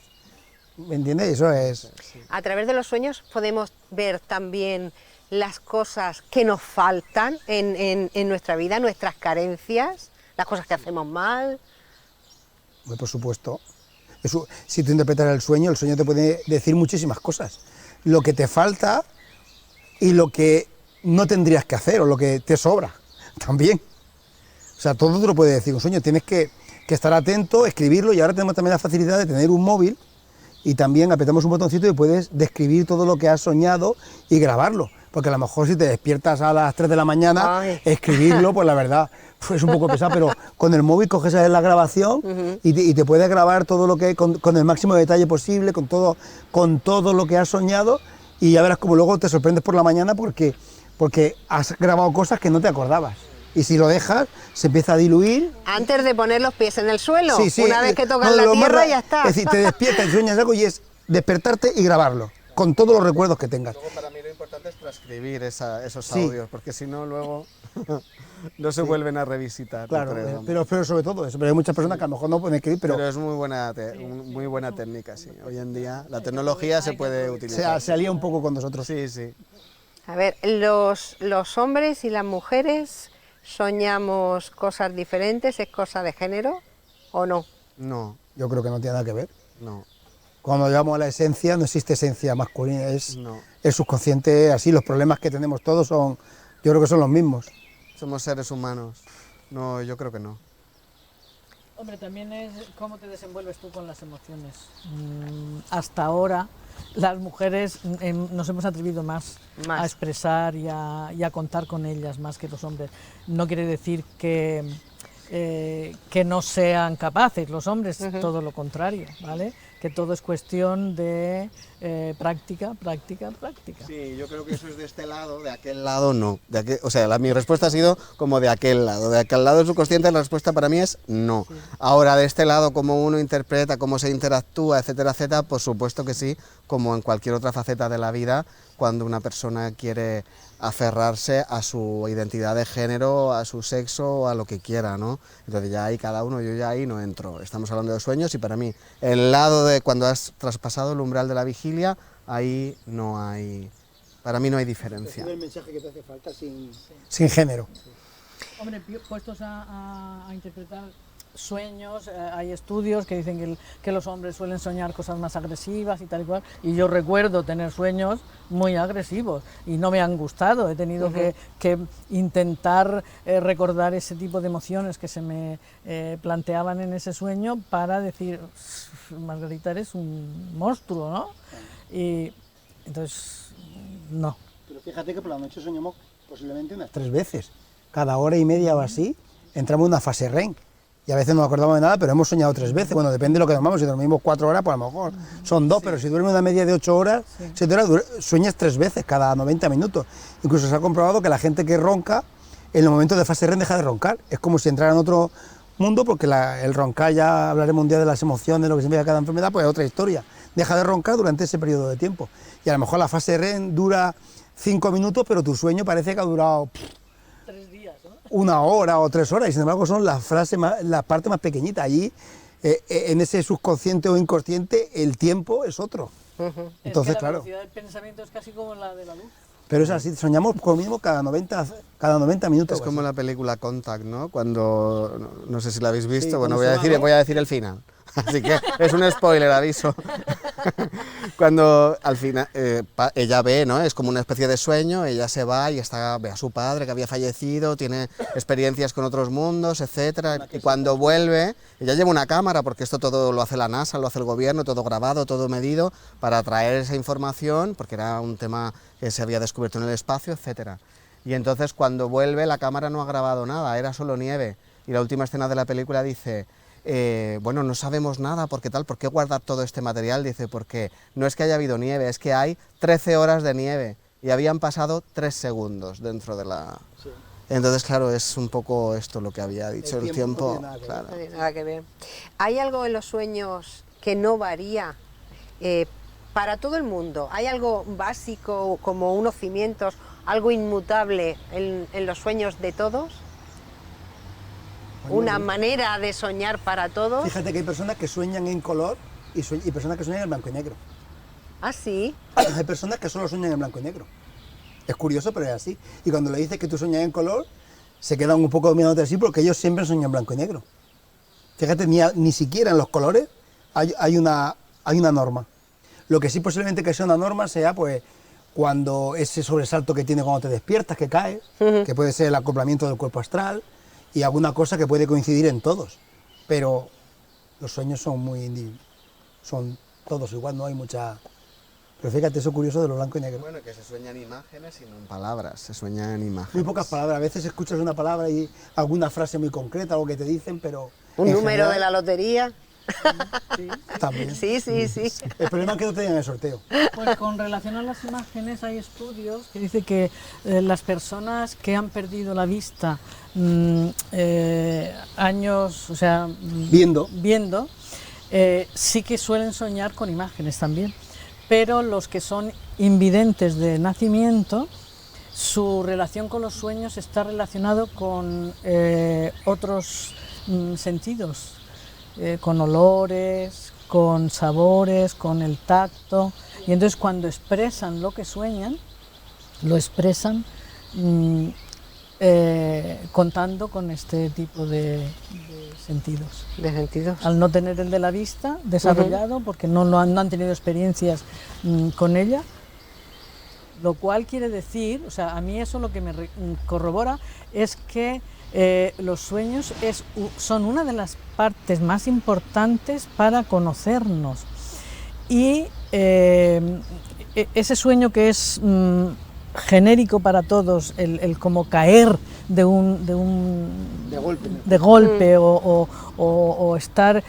S6: ¿Me entiendes? Eso es...
S1: A través de los sueños podemos ver también las cosas que nos faltan en nuestra vida, nuestras carencias, las cosas que hacemos mal.
S6: Por supuesto. Eso, si tú interpretas el sueño te puede decir muchísimas cosas. Lo que te falta y lo que no tendrías que hacer o lo que te sobra también. O sea, todo te lo puede decir un sueño. Tienes que estar atento, escribirlo, y ahora tenemos también la facilidad de tener un móvil y también apretamos un botoncito y puedes describir todo lo que has soñado y grabarlo. Porque a lo mejor si te despiertas a las 3 de la mañana,
S1: Ay.
S6: escribirlo, pues la verdad, pues es un poco pesado, pero con el móvil coges la grabación y te puedes grabar todo lo que, con el máximo detalle posible, con todo lo que has soñado, y ya verás como luego te sorprendes por la mañana porque has grabado cosas que no te acordabas. Y si lo dejas, se empieza a diluir.
S1: Antes de poner los pies en el suelo,
S6: Sí, sí,
S1: una vez que tocas
S6: no,
S1: la
S6: lo más
S1: tierra
S6: ra-
S1: ya está.
S6: Es decir, te despiertas y sueñas algo y es despertarte y grabarlo, con todos los recuerdos que tengas.
S2: Luego para mí lo importante es transcribir esos
S6: Sí.
S2: audios, porque si no luego no se vuelven a revisitar. yo
S6: Claro,
S2: creo.
S6: pero sobre todo eso. Pero hay muchas personas que a lo mejor no pueden escribir, pero
S2: Pero es muy buena técnica, sí. Hoy en día la tecnología se puede utilizar.
S6: se alía un poco con nosotros.
S2: Sí, sí.
S1: A ver, los hombres y las mujeres soñamos cosas diferentes, ¿es cosa de género o no?
S2: No,
S6: Yo creo que no tiene nada que ver.
S2: no,
S6: Cuando llegamos a la esencia, no existe esencia masculina, es
S2: no.
S6: el subconsciente, así los problemas que tenemos todos yo creo que son los mismos.
S2: Somos seres humanos. No, yo creo que no.
S5: Hombre, también es cómo te desenvuelves tú con las emociones. Hasta ahora las mujeres nos hemos atrevido más a expresar y a contar con ellas más que los hombres. No quiere decir que no sean capaces los hombres, todo lo contrario, ¿vale? Que todo es cuestión de práctica, práctica, práctica.
S2: Sí, yo creo que eso es de este lado, de aquel lado no. O sea, mi respuesta ha sido como de aquel lado. De aquel lado del subconsciente la respuesta para mí es no. Sí. Ahora, de este lado, cómo uno interpreta, cómo se interactúa, etcétera, etcétera, por supuesto que sí, como en cualquier otra faceta de la vida, cuando una persona quiere aferrarse a su identidad de género, a su sexo, a lo que quiera, ¿no? Entonces ya ahí cada uno, yo ya ahí no entro. Estamos hablando de sueños y para mí el lado de cuando has traspasado el umbral de la vigilia, ahí no hay, para mí no hay diferencia.
S6: El mensaje que te hace falta
S3: Sin género.
S5: Hombre, puestos a interpretar sueños, hay estudios que dicen que los hombres suelen soñar cosas más agresivas y tal y cual, y yo recuerdo tener sueños muy agresivos y no me han gustado, he tenido que intentar recordar ese tipo de emociones que se me planteaban en ese sueño para decir, Margarita, eres un monstruo, ¿no? Y entonces, no.
S6: Pero fíjate que por la noche soñamos posiblemente unas 3 veces. Cada hora y media o así, entramos en una fase REM. Y a veces no nos acordamos de nada, pero hemos soñado 3 veces. Bueno, depende de lo que dormamos. Si dormimos 4 horas, pues a lo mejor son 2, pero si duermes una media de 8 horas, 7 horas, sueñas 3 veces cada 90 minutos. Incluso se ha comprobado que la gente que ronca, en los momentos de fase REM deja de roncar. Es como si entrara en otro mundo, porque el roncar, ya hablaremos un día de las emociones, lo que significa cada enfermedad, pues es otra historia. Deja de roncar durante ese periodo de tiempo. Y a lo mejor la fase REM dura 5 minutos, pero tu sueño parece que ha durado
S5: 3 días, ¿no?
S6: 1 hora o 3 horas, y sin embargo son la parte más pequeñita. Allí, en ese subconsciente o inconsciente, el tiempo es otro. Entonces,
S5: es que la
S6: claro.
S5: velocidad del pensamiento es casi como la de la luz.
S6: Pero es así, soñamos como mínimo cada 90 minutos.
S2: Es como la película Contact, ¿no? Cuando, no sé si la habéis visto,
S6: Sí,
S2: bueno,
S6: cuando
S2: voy a decir el final. Así que es un spoiler, aviso. Cuando al final ella ve, ¿no? Es como una especie de sueño, ella se va y ve a su padre que había fallecido, tiene experiencias con otros mundos, etcétera. Y cuando vuelve, ella lleva una cámara, porque esto todo lo hace la NASA, lo hace el gobierno, todo grabado, todo medido, para traer esa información, porque era un tema que se había descubierto en el espacio, etcétera. Y entonces cuando vuelve, la cámara no ha grabado nada, era solo nieve. Y la última escena de la película dice: bueno, no sabemos nada, ¿por qué guardar todo este material? Dice, porque no es que haya habido nieve, es que hay 13 horas de nieve y habían pasado 3 segundos dentro de la... Sí. Entonces, claro, es un poco esto lo que había dicho, el tiempo claro.
S1: No tiene nada que ver. ¿Hay algo en los sueños que no varía para todo el mundo? ¿Hay algo básico, como unos cimientos, algo inmutable en los sueños de todos? ¿Una manera de soñar para todos?
S6: Fíjate que hay personas que sueñan en color y personas que sueñan en blanco y negro.
S1: ¿Ah, sí?
S6: Hay personas que solo sueñan en blanco y negro. Es curioso, pero es así. Y cuando le dices que tú sueñas en color, se quedan un poco mirándote así, porque ellos siempre sueñan en blanco y negro. Fíjate, ni siquiera en los colores hay una norma. Lo que sí posiblemente que sea una norma sea, pues, cuando ese sobresalto que tiene cuando te despiertas, que caes, que puede ser el acoplamiento del cuerpo astral, y alguna cosa que puede coincidir en todos, pero los sueños son todos igual, no hay mucha... Pero fíjate, eso es curioso de lo blanco y negro.
S2: Bueno, que se sueñan imágenes y no en palabras, se sueñan imágenes.
S6: Muy pocas palabras, a veces escuchas una palabra y alguna frase muy concreta, algo que te dicen, pero...
S1: ¿Un número de la lotería?
S5: Sí.
S6: También.
S1: Sí.
S6: El problema es que no te digan el sorteo.
S5: Pues con relación a las imágenes hay estudios que dicen que las personas que han perdido la vista años, o sea, viendo, sí que suelen soñar con imágenes también, pero los que son invidentes de nacimiento, su relación con los sueños está relacionado con otros sentidos, con olores, con sabores, con el tacto, y entonces cuando expresan lo que sueñan, lo expresan contando con este tipo de sentidos.
S1: De sentidos.
S5: Al no tener el de la vista desarrollado, porque no han tenido experiencias con ella, lo cual quiere decir, o sea, a mí eso lo que me corrobora es que los sueños son una de las partes más importantes para conocernos, y ese sueño que es genérico para todos, el como caer de golpe o estar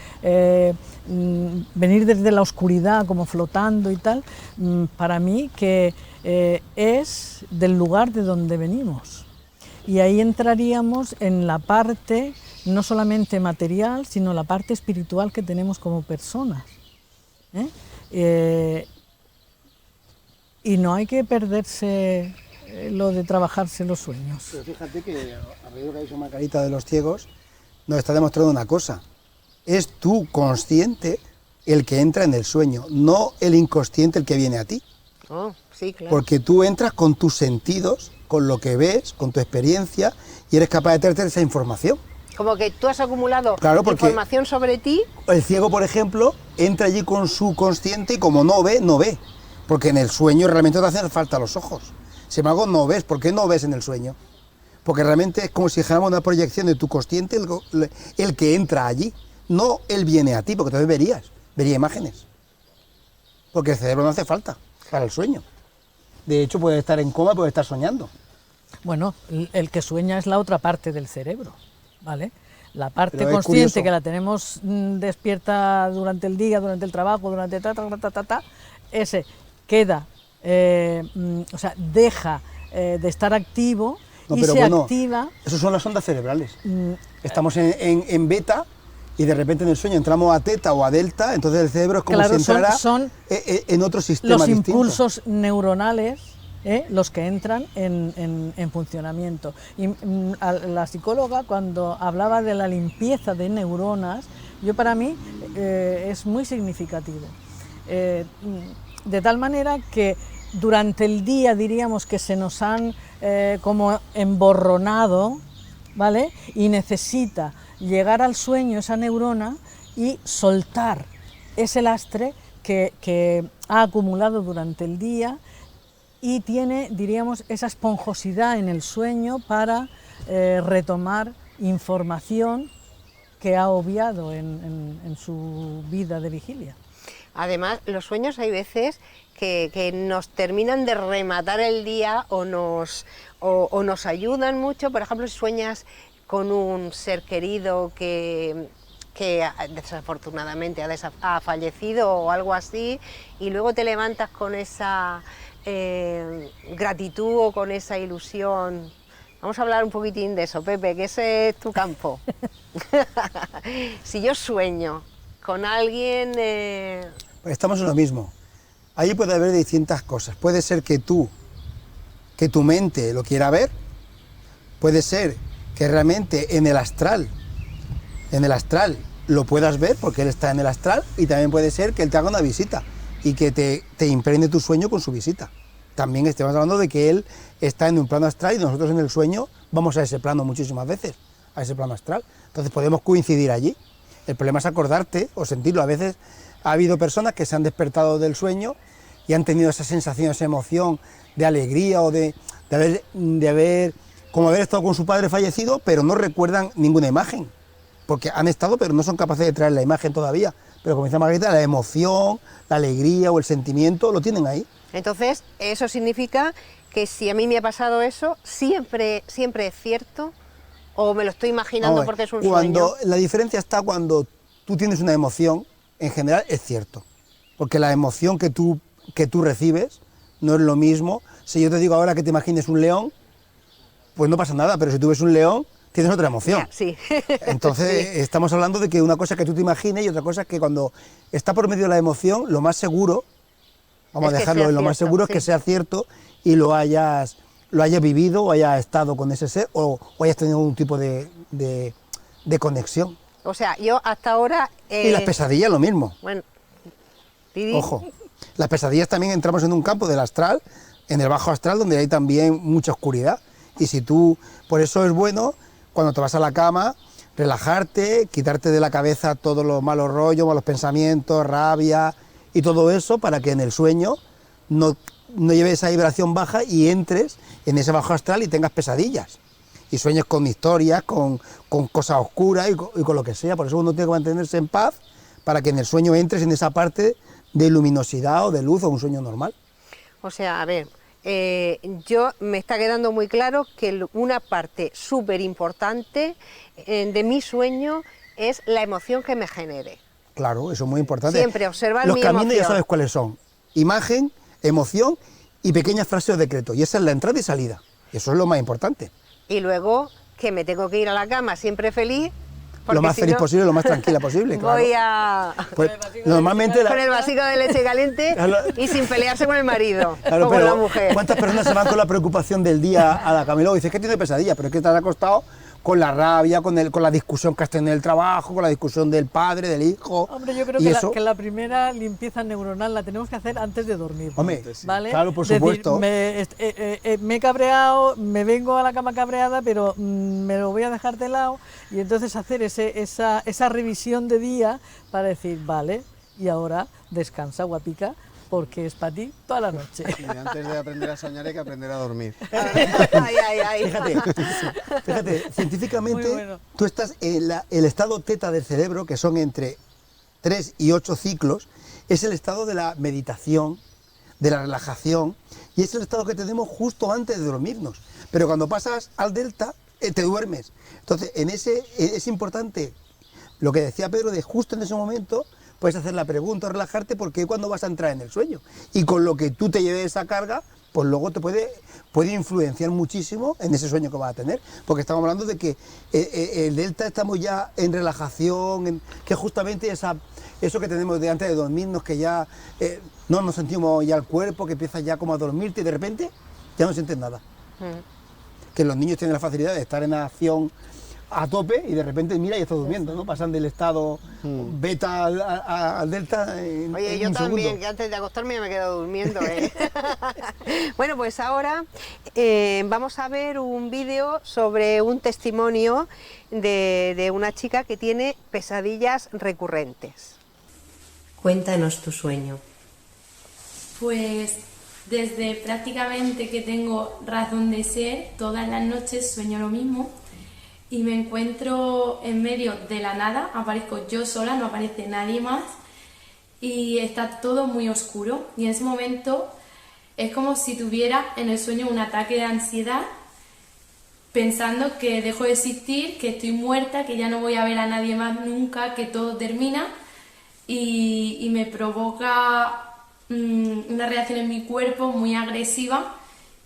S5: venir desde la oscuridad como flotando y tal, para mí que es del lugar de donde venimos. Y ahí entraríamos en la parte no solamente material, sino la parte espiritual que tenemos como personas. Y no hay que perderse lo de trabajarse los sueños.
S6: Pero fíjate que, a ver lo que ha dicho Margarita de los ciegos, nos está demostrando una cosa. Es tú consciente el que entra en el sueño, no el inconsciente el que viene a ti.
S1: Oh, sí, claro.
S6: Porque tú entras con tus sentidos, con lo que ves, con tu experiencia, y eres capaz de traerte esa información.
S1: Como que tú has acumulado
S6: Claro, porque
S1: información sobre ti.
S6: el ciego, por ejemplo, entra allí con su consciente y como no ve, no ve. Porque en el sueño realmente te hacen falta los ojos. Sin embargo, no ves. ¿Por qué no ves en el sueño? Porque realmente es como si dijéramos una proyección de tu consciente el que entra allí. No él viene a ti, porque entonces vería imágenes. Porque el cerebro no hace falta para el sueño. De hecho, puede estar en coma, puede estar soñando.
S5: Bueno, el que sueña es la otra parte del cerebro, ¿vale? La parte
S6: Pero es
S5: consciente
S6: curioso.
S5: que la tenemos despierta durante el día, durante el trabajo, durante ese queda, o sea, deja de estar activo
S6: No,
S5: y
S6: pero
S5: se
S6: bueno,
S5: activa.
S6: Esas son las ondas cerebrales. Estamos en beta y de repente en el sueño entramos a teta o a delta, entonces el cerebro es como
S5: Claro,
S6: si entrara
S5: son
S6: en otro sistema
S5: los
S6: distinto.
S5: impulsos neuronales, los que entran en funcionamiento. Y la psicóloga, cuando hablaba de la limpieza de neuronas, para mí es muy significativo. De tal manera que durante el día diríamos que se nos han como emborronado, ¿vale? Y necesita llegar al sueño esa neurona y soltar ese lastre que ha acumulado durante el día y tiene, diríamos, esa esponjosidad en el sueño para retomar información que ha obviado en su vida de vigilia.
S1: Además, los sueños hay veces que nos terminan de rematar el día o nos ayudan mucho. Por ejemplo, si sueñas con un ser querido que desafortunadamente ha fallecido o algo así, y luego te levantas con esa gratitud o con esa ilusión. Vamos a hablar un poquitín de eso, Pepe, que ese es tu campo. Si yo sueño con alguien...
S6: Pues estamos en lo mismo. Ahí puede haber distintas cosas. Puede ser que tu mente lo quiera ver, puede ser que realmente en el astral lo puedas ver porque él está en el astral, y también puede ser que él te haga una visita y que te impregne tu sueño con su visita. También estamos hablando de que él está en un plano astral y nosotros en el sueño vamos a ese plano muchísimas veces, a ese plano astral. Entonces podemos coincidir allí. El problema es acordarte o sentirlo. A veces ha habido personas que se han despertado del sueño y han tenido esa sensación, esa emoción de alegría o de haber estado con su padre fallecido, pero no recuerdan ninguna imagen, porque han estado, pero no son capaces de traer la imagen todavía. Pero como dice Margarita, la emoción, la alegría o el sentimiento lo tienen ahí.
S1: Entonces, eso significa que si a mí me ha pasado eso, siempre es cierto, o me lo estoy imaginando porque es un sueño.
S6: La diferencia está cuando tú tienes una emoción, en general es cierto, porque la emoción que tú recibes no es lo mismo. Si yo te digo ahora que te imagines un león, pues no pasa nada, pero si tú ves un león, tienes otra emoción.
S1: Ya, sí.
S6: Entonces,
S1: Sí.
S6: estamos hablando de que una cosa que tú te imagines y otra cosa es que cuando está por medio de la emoción, lo más seguro, vamos a dejarlo en lo más seguro, es que sea cierto y lo hayas vivido o hayas estado con ese ser o hayas tenido un tipo de conexión.
S1: O sea, yo hasta ahora...
S6: Y las pesadillas lo mismo.
S1: Bueno, Didi.
S6: Ojo, las pesadillas también entramos en un campo del astral, en el bajo astral, donde hay también mucha oscuridad. Y si tú, por eso es bueno, cuando te vas a la cama, relajarte, quitarte de la cabeza todos los malos rollos, malos pensamientos, rabia y todo eso, para que en el sueño no lleves esa vibración baja y entres en ese bajo astral y tengas pesadillas. Y sueñes con historias, con cosas oscuras y con lo que sea. Por eso uno tiene que mantenerse en paz para que en el sueño entres en esa parte de luminosidad o de luz o un sueño normal.
S1: O sea, a ver, me está quedando muy claro que una parte súper importante de mi sueño es la emoción que me genere.
S6: Claro, eso es muy importante.
S1: Siempre observar
S6: los
S1: mi
S6: caminos
S1: emoción.
S6: Ya sabes cuáles son. Imagen, emoción y pequeñas frases o decretos. Y esa es la entrada y salida. Eso es lo más importante.
S1: Y luego que me tengo que ir a la cama siempre feliz.
S6: Lo más feliz posible, lo más tranquila posible, claro.
S1: Voy a...
S6: Pues, normalmente...
S1: Con el vasico de leche caliente y sin pelearse con el marido,
S6: Claro,
S1: o con
S6: pero
S1: la mujer.
S6: ¿cuántas personas se van con la preocupación del día a la cama y luego dices que tiene pesadilla? Pero es que te has acostado con la rabia, con la discusión que has tenido en el trabajo, con la discusión del padre, del hijo.
S5: Hombre, yo creo que la primera limpieza neuronal la tenemos que hacer antes de dormir.
S6: Hombre,
S5: ¿vale?
S6: claro, por supuesto.
S5: Decir, me he cabreado, me vengo a la cama cabreada, pero me lo voy a dejar de lado, y entonces hacer esa revisión de día para decir, vale, y ahora descansa, guapica, porque es para ti toda la noche.
S2: Y antes de aprender a soñar hay que aprender a dormir.
S6: Fíjate, científicamente,
S5: Bueno.
S6: tú estás en el estado teta del cerebro, que son entre 3 y 8 ciclos, es el estado de la meditación, de la relajación, y es el estado que tenemos justo antes de dormirnos. Pero cuando pasas al delta, te duermes. Entonces, en ese es importante lo que decía Pedro, de justo en ese momento puedes hacer la pregunta, relajarte, porque cuando vas a entrar en el sueño. Y con lo que tú te lleves esa carga, pues luego te puede influenciar muchísimo en ese sueño que vas a tener. Porque estamos hablando de que el delta estamos ya en relajación, que justamente eso que tenemos de antes de dormirnos, que ya no nos sentimos ya el cuerpo, que empiezas ya como a dormirte y de repente ya no sientes nada. Que los niños tienen la facilidad de estar en acción a tope y de repente mira y está durmiendo, ¿no? Pasan del estado beta al delta en
S1: Oye,
S6: en
S1: yo
S6: un
S1: también,
S6: segundo.
S1: que antes de acostarme ya me he quedado durmiendo, ¿eh? Bueno, pues ahora vamos a ver un vídeo sobre un testimonio de una chica que tiene pesadillas recurrentes.
S7: Cuéntanos tu sueño.
S8: Pues desde prácticamente que tengo razón de ser, todas las noches sueño lo mismo y me encuentro en medio de la nada, aparezco yo sola, no aparece nadie más y está todo muy oscuro, y en ese momento es como si tuviera en el sueño un ataque de ansiedad, pensando que dejo de existir, que estoy muerta, que ya no voy a ver a nadie más nunca, que todo termina, y me provoca una reacción en mi cuerpo muy agresiva,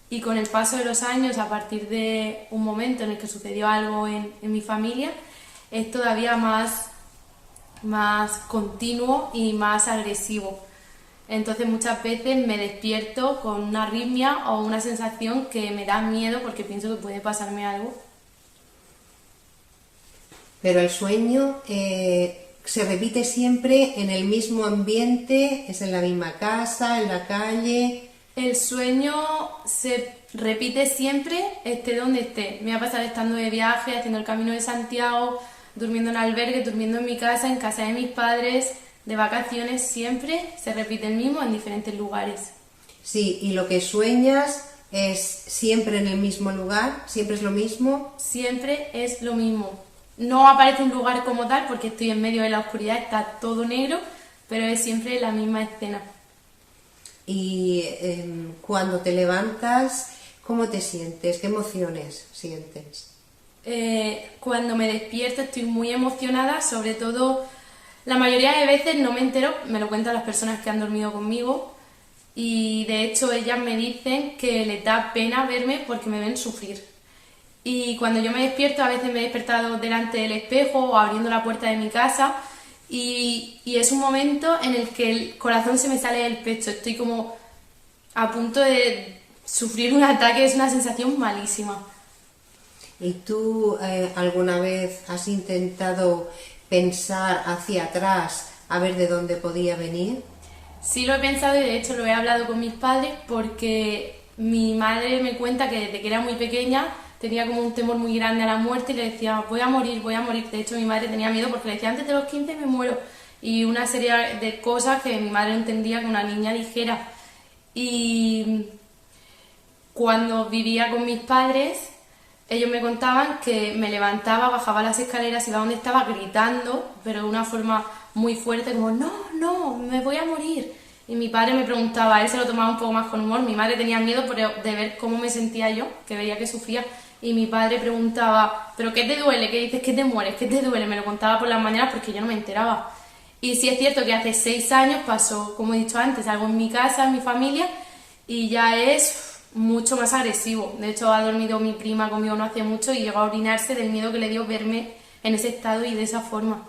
S8: y con el paso de los años, a partir de un momento en el que sucedió algo en mi familia, es todavía más continuo y más agresivo. Entonces muchas veces me despierto con una arritmia o una sensación que me da miedo porque pienso que puede pasarme algo.
S7: Pero el sueño se repite siempre en el mismo ambiente, es en la misma casa, en la calle.
S8: El sueño se repite siempre, esté donde esté. Me va a pasar estando de viaje, haciendo el Camino de Santiago, durmiendo en albergue, durmiendo en mi casa, en casa de mis padres, de vacaciones, siempre se repite el mismo en diferentes lugares.
S7: Sí, y lo que sueñas es siempre en el mismo lugar, siempre es lo mismo.
S8: Siempre es lo mismo. No aparece un lugar como tal porque estoy en medio de la oscuridad, está todo negro, pero es siempre la misma escena.
S7: Y cuando te levantas, ¿cómo te sientes? ¿Qué emociones sientes?
S8: Cuando me despierto estoy muy emocionada, sobre todo la mayoría de veces no me entero, me lo cuentan las personas que han dormido conmigo, y de hecho ellas me dicen que les da pena verme porque me ven sufrir. Y cuando yo me despierto, a veces me he despertado delante del espejo o abriendo la puerta de mi casa, y es un momento en el que el corazón se me sale del pecho, estoy como a punto de sufrir un ataque, es una sensación malísima.
S7: ¿Y tú alguna vez has intentado pensar hacia atrás a ver de dónde podía venir?
S8: Sí lo he pensado y de hecho lo he hablado con mis padres porque mi madre me cuenta que desde que era muy pequeña tenía como un temor muy grande a la muerte y le decía voy a morir, voy a morir. De hecho mi madre tenía miedo porque le decía antes de los 15 me muero, y una serie de cosas que mi madre entendía que una niña dijera. Y cuando vivía con mis padres, ellos me contaban que me levantaba, bajaba las escaleras, iba donde estaba gritando, pero de una forma muy fuerte, como no, me voy a morir. Y mi padre me preguntaba, él se lo tomaba un poco más con humor, mi madre tenía miedo de ver cómo me sentía yo, que veía que sufría, y mi padre preguntaba, ¿pero qué te duele? ¿Qué dices que te mueres? ¿Qué te duele? Me lo contaba por las mañanas porque yo no me enteraba. Y sí es cierto que hace 6 años pasó, como he dicho antes, algo en mi casa, en mi familia, y ya es mucho más agresivo. De hecho, ha dormido mi prima conmigo no hace mucho y llegó a orinarse del miedo que le dio verme en ese estado y de esa forma.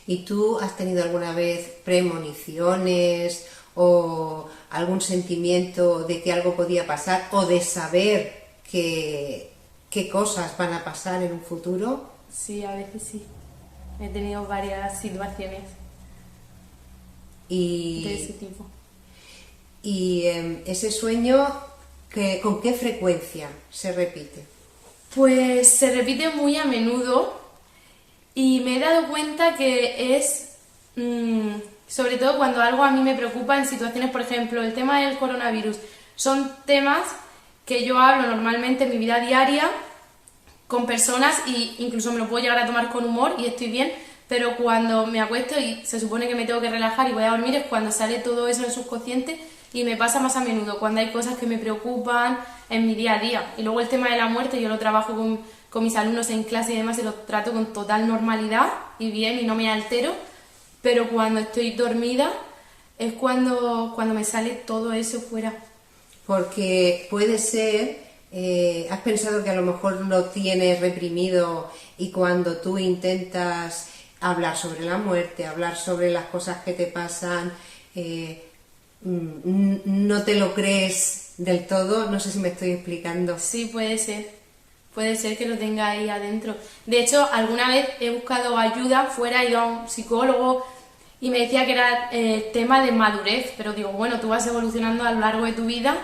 S7: ¿Y tú has tenido alguna vez premoniciones o algún sentimiento de que algo podía pasar o de saber que qué cosas van a pasar en un futuro?
S8: Sí, a veces sí. He tenido varias situaciones de ese tipo.
S7: Y ese sueño, ¿con qué frecuencia se repite?
S8: Pues se repite muy a menudo y me he dado cuenta que es, sobre todo cuando algo a mí me preocupa en situaciones, por ejemplo, el tema del coronavirus. Son temas que yo hablo normalmente en mi vida diaria con personas e incluso me lo puedo llegar a tomar con humor y estoy bien, pero cuando me acuesto y se supone que me tengo que relajar y voy a dormir es cuando sale todo eso en el subconsciente y me pasa más a menudo, cuando hay cosas que me preocupan en mi día a día. Y luego el tema de la muerte, yo lo trabajo con mis alumnos en clase y demás y lo trato con total normalidad y bien y no me altero, pero cuando estoy dormida es cuando me sale todo eso fuera.
S7: Porque puede ser, has pensado que a lo mejor lo tienes reprimido y cuando tú intentas hablar sobre la muerte, hablar sobre las cosas que te pasan, no te lo crees del todo. No sé si me estoy explicando.
S8: Sí, puede ser que lo tenga ahí adentro. De hecho, alguna vez he buscado ayuda fuera, he ido a un psicólogo y me decía que era tema de madurez, pero digo, bueno, tú vas evolucionando a lo largo de tu vida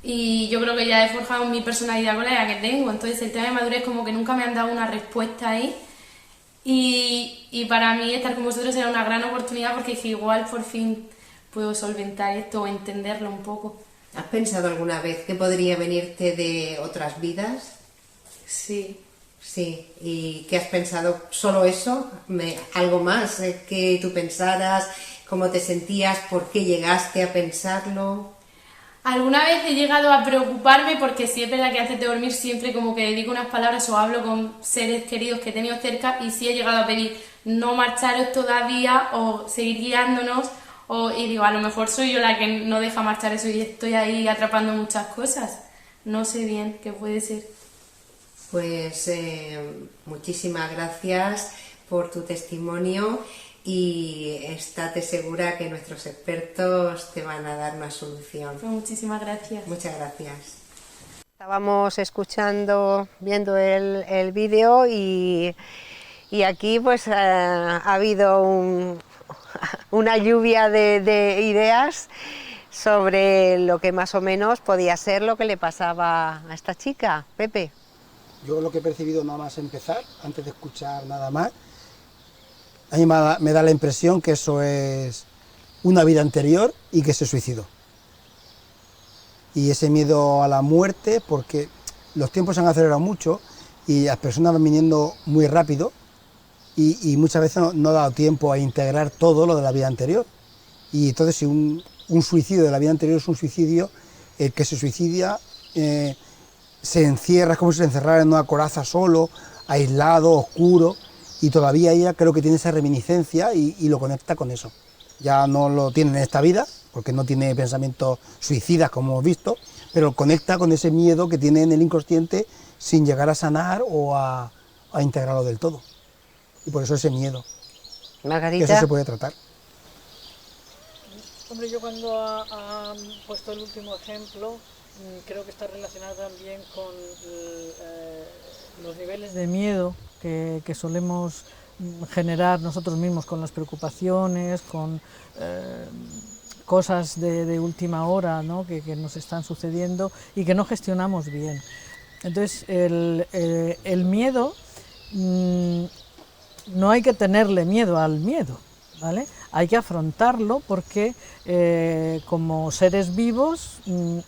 S8: y yo creo que ya he forjado mi personalidad con la edad que tengo, entonces el tema de madurez como que nunca me han dado una respuesta ahí y para mí estar con vosotros era una gran oportunidad porque dije, igual por fin puedo solventar esto o entenderlo un poco.
S7: ¿Has pensado alguna vez que podría venirte de otras vidas?
S8: Sí.
S7: Sí, ¿y qué has pensado? ¿Solo eso? ¿Algo más que tú pensaras? ¿Cómo te sentías? ¿Por qué llegaste a pensarlo?
S8: Alguna vez he llegado a preocuparme porque sí es verdad que antes de dormir siempre como que digo unas palabras o hablo con seres queridos que he tenido cerca y sí he llegado a pedir no marcharos todavía o seguir guiándonos y digo, a lo mejor soy yo la que no deja marchar eso y estoy ahí atrapando muchas cosas. No sé bien qué puede ser.
S7: Pues muchísimas gracias por tu testimonio y estate segura que nuestros expertos te van a dar una solución.
S8: Pues muchísimas gracias.
S7: Muchas gracias.
S1: Estábamos viendo el vídeo y aquí pues ha habido una lluvia de ideas sobre lo que más o menos podía ser lo que le pasaba a esta chica. Pepe.
S3: Yo lo que he percibido nada más empezar, antes de escuchar nada más, a mí me da la impresión que eso es una vida anterior y que se suicidó. Y ese miedo a la muerte, porque los tiempos se han acelerado mucho y las personas van viniendo muy rápido y muchas veces no ha dado tiempo a integrar todo lo de la vida anterior. Y entonces si un suicidio de la vida anterior es un suicidio, el que se suicidia se encierra, es como si se encerrara en una coraza solo, aislado, oscuro, y todavía ella creo que tiene esa reminiscencia y lo conecta con eso. Ya no lo tiene en esta vida, porque no tiene pensamientos suicidas como hemos visto, pero conecta con ese miedo que tiene en el inconsciente sin llegar a sanar o a integrarlo del todo. Y por eso ese miedo.
S1: Margarita.
S3: Que eso se puede tratar.
S5: Hombre, yo cuando ha puesto el último ejemplo, creo que está relacionado también con los niveles de miedo que solemos generar nosotros mismos con las preocupaciones, con cosas de última hora, ¿no? que nos están sucediendo y que no gestionamos bien. Entonces, el miedo, no hay que tenerle miedo al miedo, ¿vale? Hay que afrontarlo porque como seres vivos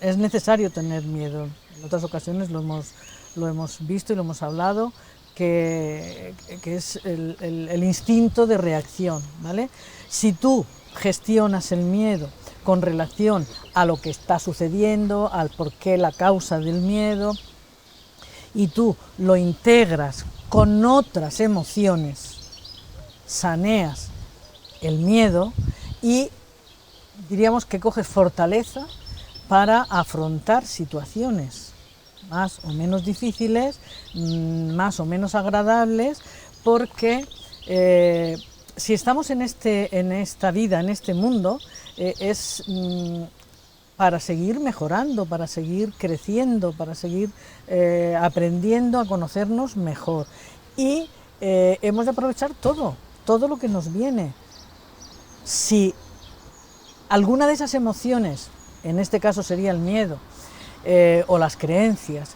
S5: es necesario tener miedo. En otras ocasiones lo hemos visto y lo hemos hablado, que es el instinto de reacción, ¿vale? Si tú gestionas el miedo con relación a lo que está sucediendo, al porqué, la causa del miedo, y tú lo integras con otras emociones, saneas el miedo y diríamos que coges fortaleza para afrontar situaciones más o menos difíciles, más o menos agradables, porque si estamos en esta vida, en este mundo, es para seguir mejorando, para seguir creciendo, para seguir aprendiendo a conocernos mejor. Y hemos de aprovechar todo lo que nos viene. Si alguna de esas emociones, en este caso sería el miedo, o las creencias,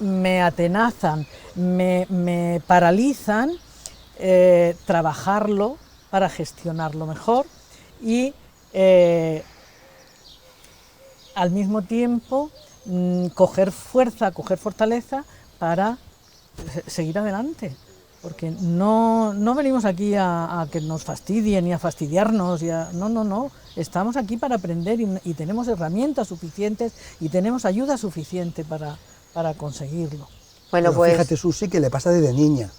S5: me atenazan, me paralizan, trabajarlo para gestionarlo mejor y al mismo tiempo coger fuerza, coger fortaleza para seguir adelante. Porque no venimos aquí a que nos fastidien y a fastidiarnos, no, estamos aquí para aprender y tenemos herramientas suficientes y tenemos ayuda suficiente para conseguirlo.
S1: Bueno,
S3: Pero
S1: pues
S3: fíjate, Susi, que le pasa desde niña.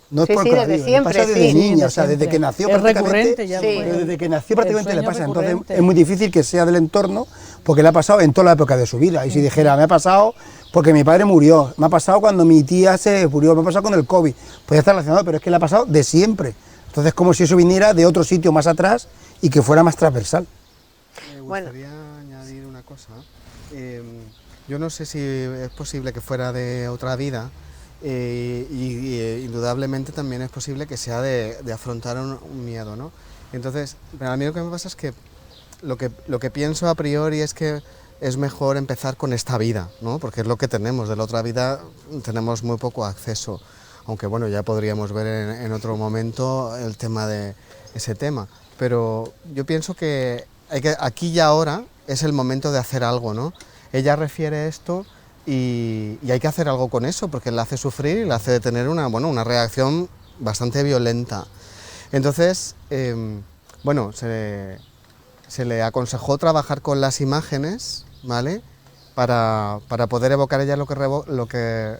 S3: No es
S1: Sí,
S3: por
S1: sí,
S3: claro,
S1: desde
S3: le
S1: siempre,
S3: pasa desde
S1: sí.
S3: niña, o
S5: Sí,
S3: sea,
S5: desde
S3: desde que nació
S5: siempre. Es
S3: prácticamente,
S5: recurrente ya,
S1: Sí.
S5: pues.
S3: pero desde que nació prácticamente
S5: El
S3: le
S5: sueño
S3: pasa, entonces
S5: recurrente.
S3: es muy difícil que sea del entorno, porque le ha pasado en toda la época de su vida, y si dijera, me ha pasado porque mi padre murió, me ha pasado cuando mi tía se murió, me ha pasado con el COVID, pues ya está relacionado, pero es que le ha pasado de siempre, entonces como si eso viniera de otro sitio más atrás y que fuera más transversal.
S2: Me
S1: Bueno.
S2: gustaría añadir una cosa. Yo no sé si es posible que fuera de otra vida y indudablemente también es posible que sea de afrontar un miedo, ¿no? Entonces, pero a mí lo que me pasa es que lo que pienso a priori es que es mejor empezar con esta vida, ¿no? Porque es lo que tenemos, de la otra vida tenemos muy poco acceso, aunque bueno, ya podríamos ver en otro momento el tema de ese tema, pero yo pienso que aquí y ahora es el momento de hacer algo, ¿no? Ella refiere esto y hay que hacer algo con eso, porque la hace sufrir y la hace tener una reacción bastante violenta. Entonces, bueno, se le aconsejó trabajar con las imágenes, ¿vale? Para poder evocar ella lo que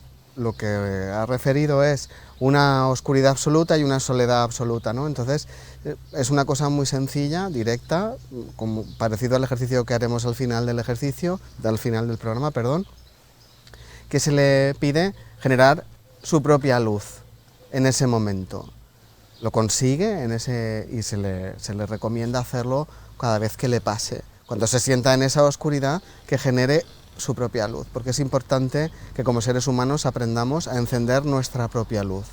S2: ha referido es una oscuridad absoluta y una soledad absoluta, ¿no? Entonces, es una cosa muy sencilla, directa, como parecido al ejercicio que haremos al final del programa, perdón, que se le pide generar su propia luz en ese momento. Lo consigue y se le recomienda hacerlo cada vez que le pase. Cuando se sienta en esa oscuridad, que genere su propia luz, porque es importante que como seres humanos aprendamos a encender nuestra propia luz.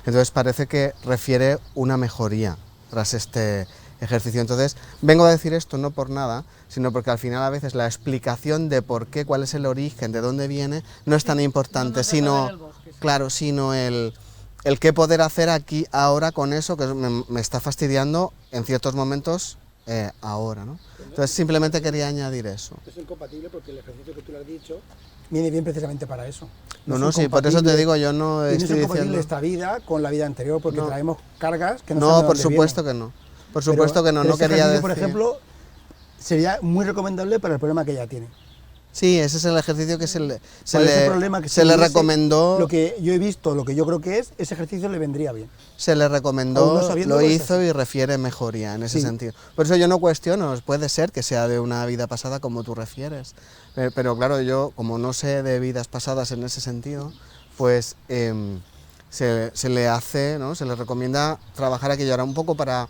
S2: Entonces parece que refiere una mejoría tras este ejercicio. Entonces vengo a decir esto no por nada, sino porque al final a veces la explicación de por qué, cuál es el origen, de dónde viene, no es tan importante, sino el qué poder hacer aquí ahora con eso que me está fastidiando en ciertos momentos ahora, ¿no? Entonces simplemente quería añadir eso.
S3: Es incompatible porque el ejercicio que tú le has dicho viene bien precisamente para eso.
S2: No, sí, por eso te digo, yo no
S3: Y no es
S2: estoy
S3: incompatible
S2: diciendo...
S3: esta vida con la vida anterior, porque
S2: No.
S3: traemos cargas que no
S2: No,
S3: sabemos de
S2: por
S3: dónde
S2: supuesto
S3: vienen.
S2: que no. Por supuesto que no,
S3: Pero
S2: no
S3: ese
S2: quería
S3: ejercicio,
S2: decir...
S3: por ejemplo, sería muy recomendable para el problema que ella tiene.
S2: Sí, ese es el ejercicio que se le
S3: problema que
S2: se le
S3: tuviese,
S2: recomendó...
S3: Lo que yo he visto, lo que yo creo que es, ese ejercicio le vendría bien.
S2: Se le
S3: Aún
S2: recomendó,
S3: no sabiéndolo,
S2: lo
S3: es
S2: hizo
S3: así.
S2: y refiere mejoría en ese
S3: Sí.
S2: sentido. Por eso yo no cuestiono, puede ser que sea de una vida pasada como tú refieres. Pero claro, yo como no sé de vidas pasadas en ese sentido, pues se le hace, ¿no? Se le recomienda trabajar aquello ahora un poco para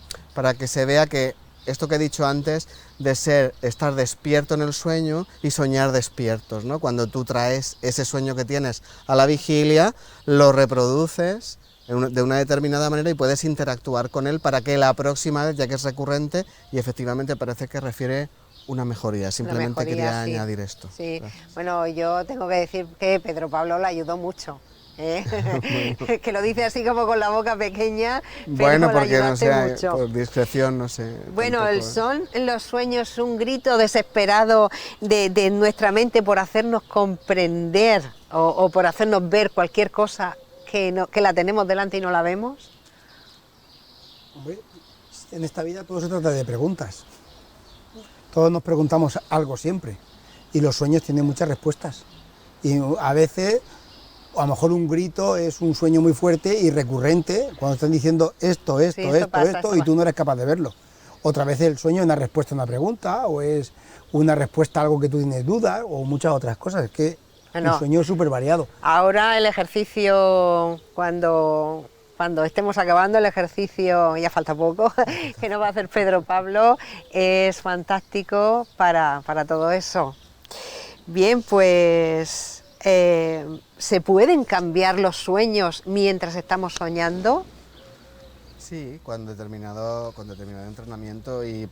S2: que se vea que esto que he dicho antes de estar despierto en el sueño y soñar despiertos, ¿no? Cuando tú traes ese sueño que tienes a la vigilia, lo reproduces de una determinada manera y puedes interactuar con él para que la próxima vez, ya que es recurrente, y efectivamente parece que refiere una mejoría. Simplemente
S1: mejoría,
S2: quería
S1: sí.
S2: añadir esto.
S1: Sí,
S2: Gracias.
S1: bueno, yo tengo que decir que Pedro Pablo la ayudó mucho. Que lo dice así como con la boca pequeña, pero
S2: Bueno,
S1: la
S2: porque no
S1: ayudaste
S2: sé,
S1: mucho.
S2: por discreción, no sé.
S1: Bueno,
S2: tampoco,
S1: ¿son los sueños un grito desesperado de nuestra mente por hacernos comprender o por hacernos ver cualquier cosa que la tenemos delante y no la vemos?
S3: Hombre, en esta vida todo se trata de preguntas. Todos nos preguntamos algo siempre y los sueños tienen muchas respuestas. Y a veces, a lo mejor un grito es un sueño muy fuerte y recurrente cuando están diciendo esto,
S1: Sí, esto pasa,
S3: y tú no eres capaz de verlo. Otra vez el sueño es una respuesta a una pregunta o es una respuesta a algo que tú tienes dudas o muchas otras cosas. Es que
S1: No.
S3: el sueño es súper variado.
S1: Ahora el ejercicio, cuando cuando estemos acabando el ejercicio, ya falta poco, que nos va a hacer Pedro Pablo, es fantástico para todo eso. Bien, pues, ¿se pueden cambiar los sueños mientras estamos soñando?
S2: Sí, con determinado entrenamiento y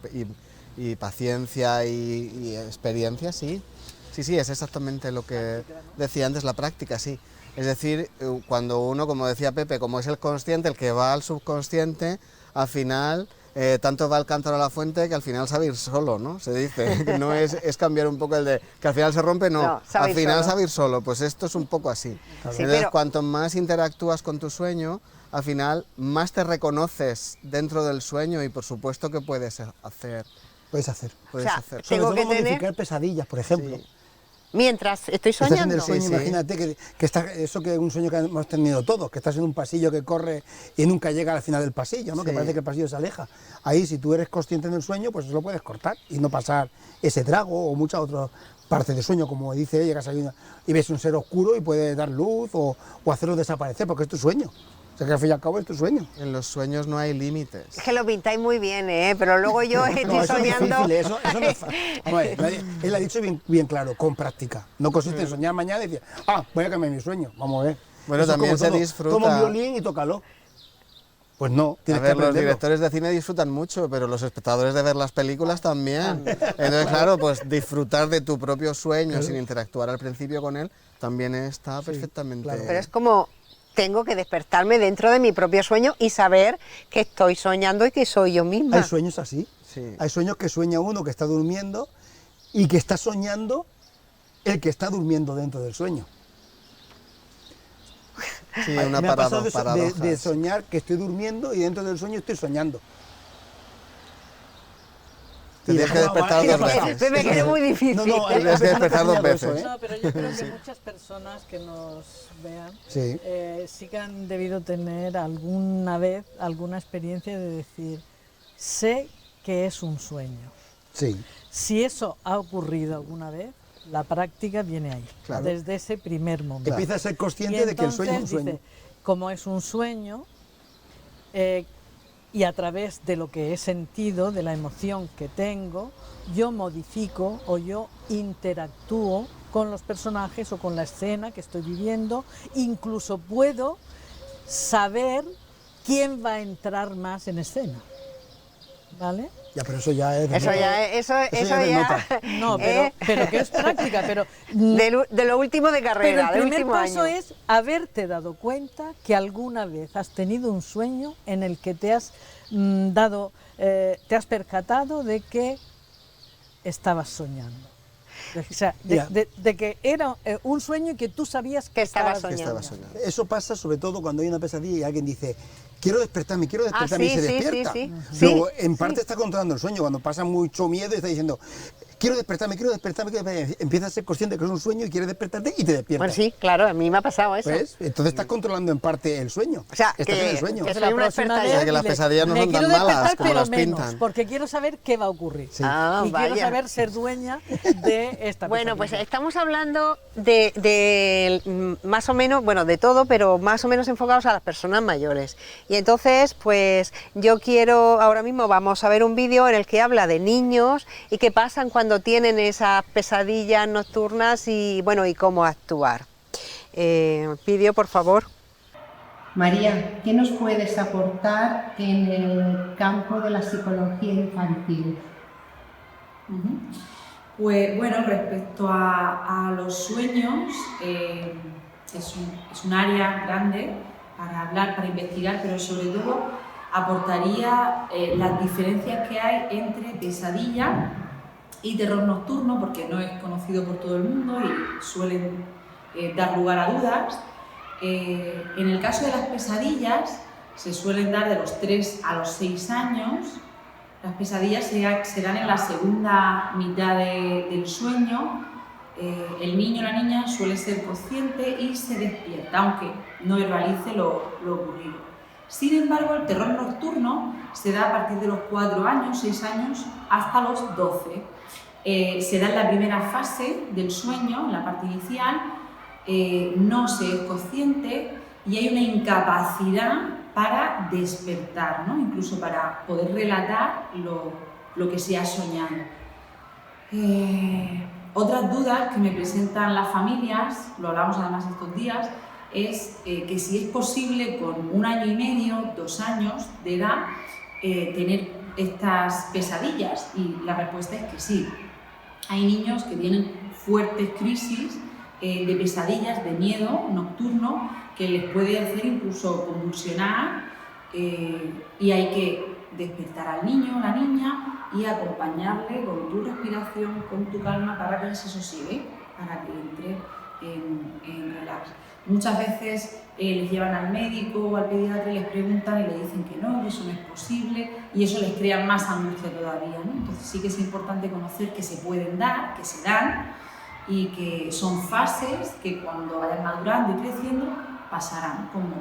S2: paciencia y experiencia, sí. Sí, es exactamente lo que decía antes, la práctica, sí. Es decir, cuando uno, como decía Pepe, como es el consciente, el que va al subconsciente, al final, tanto va el cántaro a la fuente que al final sabe ir solo, ¿no? Se dice, que no es cambiar un poco el de, que al final se rompe, no al final sabe ir solo, pues esto es un poco así.
S1: Sí,
S2: entonces, cuanto más interactúas con tu sueño, al final, más te reconoces dentro del sueño y por supuesto que puedes hacer.
S3: Puedes hacer.
S2: Puedes hacer.
S1: tengo
S3: Sobre todo
S1: que
S3: modificar
S1: tener...
S3: pesadillas, por ejemplo.
S2: Sí.
S1: Mientras estoy
S3: Estás
S1: soñando.
S3: en el sueño,
S2: Sí.
S3: imagínate que está, eso que es un sueño que hemos tenido todos, que estás en un pasillo que corre y nunca llega al final del pasillo, ¿no?
S2: Sí.
S3: Que parece que el pasillo se aleja. Ahí, si tú eres consciente del sueño, pues eso lo puedes cortar y no pasar ese trago o muchas otras partes del sueño, como dice, llegas ahí y ves un ser oscuro y puede dar luz o hacerlo desaparecer, porque es tu sueño. O sea que al fin y al cabo es tu sueño.
S2: En los sueños no hay límites.
S1: Es que lo pintáis muy bien, pero luego yo estoy
S3: No, eso
S1: soñando...
S3: es difícil, eso no es fácil. Él ha dicho bien claro, con práctica. No consiste en soñar mañana y decir, voy a cambiar mi sueño, vamos a ver.
S2: Bueno,
S3: Eso es
S2: también
S3: como
S2: se
S3: todo.
S2: disfruta.
S3: Toma un violín y tócalo. Pues no,
S2: A
S3: tienes que
S2: ver, los
S3: aprenderlo.
S2: directores de cine disfrutan mucho, pero los espectadores de ver las películas también. Entonces, claro, pues disfrutar de tu propio sueño sin interactuar al principio con él también está perfectamente...
S3: claro.
S1: Pero es como... Tengo que despertarme dentro de mi propio sueño y saber que estoy soñando y que soy yo misma.
S3: Hay sueños así.
S2: Sí.
S3: Hay sueños que sueña uno que está durmiendo y que está soñando el que está durmiendo dentro del sueño.
S2: Sí, una
S3: Me ha pasado
S2: paradoja.
S3: de soñar que estoy durmiendo y dentro del sueño estoy soñando.
S2: Te tienes que despertar dos veces.
S1: Me quedó muy difícil.
S2: Tienes que despertar dos veces.
S5: No, pero yo creo que muchas personas que nos vean
S3: Sí.
S5: sí que han debido tener alguna vez alguna experiencia de decir, sé que es un sueño.
S3: Sí.
S5: Si eso ha ocurrido alguna vez, la práctica viene ahí,
S2: Claro.
S5: desde ese primer momento.
S3: Empieza a ser consciente
S5: Y
S3: de que el sueño es un
S5: entonces
S3: sueño.
S5: dice, como es un sueño, y a través de lo que he sentido, de la emoción que tengo, yo modifico o yo interactúo con los personajes o con la escena que estoy viviendo, incluso puedo saber quién va a entrar más en escena, ¿vale?
S3: Ya, pero eso ya es...
S1: Eso ya
S3: denota.
S5: No, pero que es práctica, pero...
S1: de lo último de
S5: Pero
S1: carrera,
S5: el
S1: del
S5: primer
S1: último
S5: paso
S1: año.
S5: es haberte dado cuenta que alguna vez has tenido un sueño en el que te has te has percatado de que estabas soñando. O sea, de que era un sueño y que tú sabías que estabas soñando.
S3: Eso pasa sobre todo cuando hay una pesadilla y alguien dice, quiero despertarme y
S1: sí,
S3: se
S1: sí,
S3: despierta.
S1: sí.
S3: Luego,
S1: Sí,
S3: en parte
S1: sí.
S3: está controlando el sueño, cuando pasa mucho miedo y está diciendo, quiero despertarme, empieza a ser consciente que es un sueño y quiere despertarte y te despiertas.
S1: Bueno, sí, claro, a mí me ha pasado eso.
S3: ¿Ves? Entonces estás controlando en parte el sueño.
S1: O sea,
S3: estás en el sueño.
S1: que
S5: La
S1: soy una
S5: próxima
S1: experta
S5: vez
S1: ya.
S2: O sea, que las
S5: dile,
S2: pesadillas no
S5: me
S2: son tan
S5: quiero
S2: malas
S5: despertar,
S2: como
S5: pero
S2: las
S5: menos,
S2: pintan.
S5: porque quiero saber qué va a ocurrir.
S1: Ah,
S5: y quiero
S1: vaya.
S5: saber ser dueña de esta
S1: Bueno, pues
S5: pesadilla.
S1: estamos hablando de más o menos, bueno, de todo, pero más o menos enfocados a las personas mayores. Y entonces, pues yo quiero, ahora mismo vamos a ver un vídeo en el que habla de niños y qué pasan cuando tienen esas pesadillas nocturnas y, bueno, y cómo actuar. Vídeo, por favor.
S7: María, ¿qué nos puedes aportar en el campo de la psicología infantil?
S9: Pues bueno, respecto a los sueños, es un área grande para hablar, para investigar, pero sobre todo aportaría las diferencias que hay entre pesadilla y terror nocturno, porque no es conocido por todo el mundo y suelen dar lugar a dudas. En el caso de las pesadillas, se suelen dar de los 3 a los 6 años. Las pesadillas se dan en la segunda mitad del sueño. El niño o la niña suele ser consciente y se despierta, aunque no verbalice lo ocurrido. Sin embargo, el terror nocturno se da a partir de los 4 años, 6 años, hasta los 12. Se da en la primera fase del sueño, en la parte inicial, no se es consciente y hay una incapacidad para despertar, ¿no? Incluso para poder relatar lo que se ha soñado. Otras dudas que me presentan las familias, lo hablamos además estos días, es que si es posible con 1 año y medio, 2 años de edad, tener estas pesadillas, y la respuesta es que sí. Hay niños que tienen fuertes crisis de pesadillas, de miedo nocturno, que les puede hacer incluso convulsionar, y hay que despertar al niño o la niña y acompañarle con tu respiración, con tu calma, para que se sosigue, para que entre en relax. Muchas veces les llevan al médico o al pediatra y les preguntan y le dicen que no, que eso no es posible, y eso les crea más angustia todavía, ¿no? Entonces sí que es importante conocer que se pueden dar, que se dan, y que son fases que cuando vayan madurando y creciendo pasarán como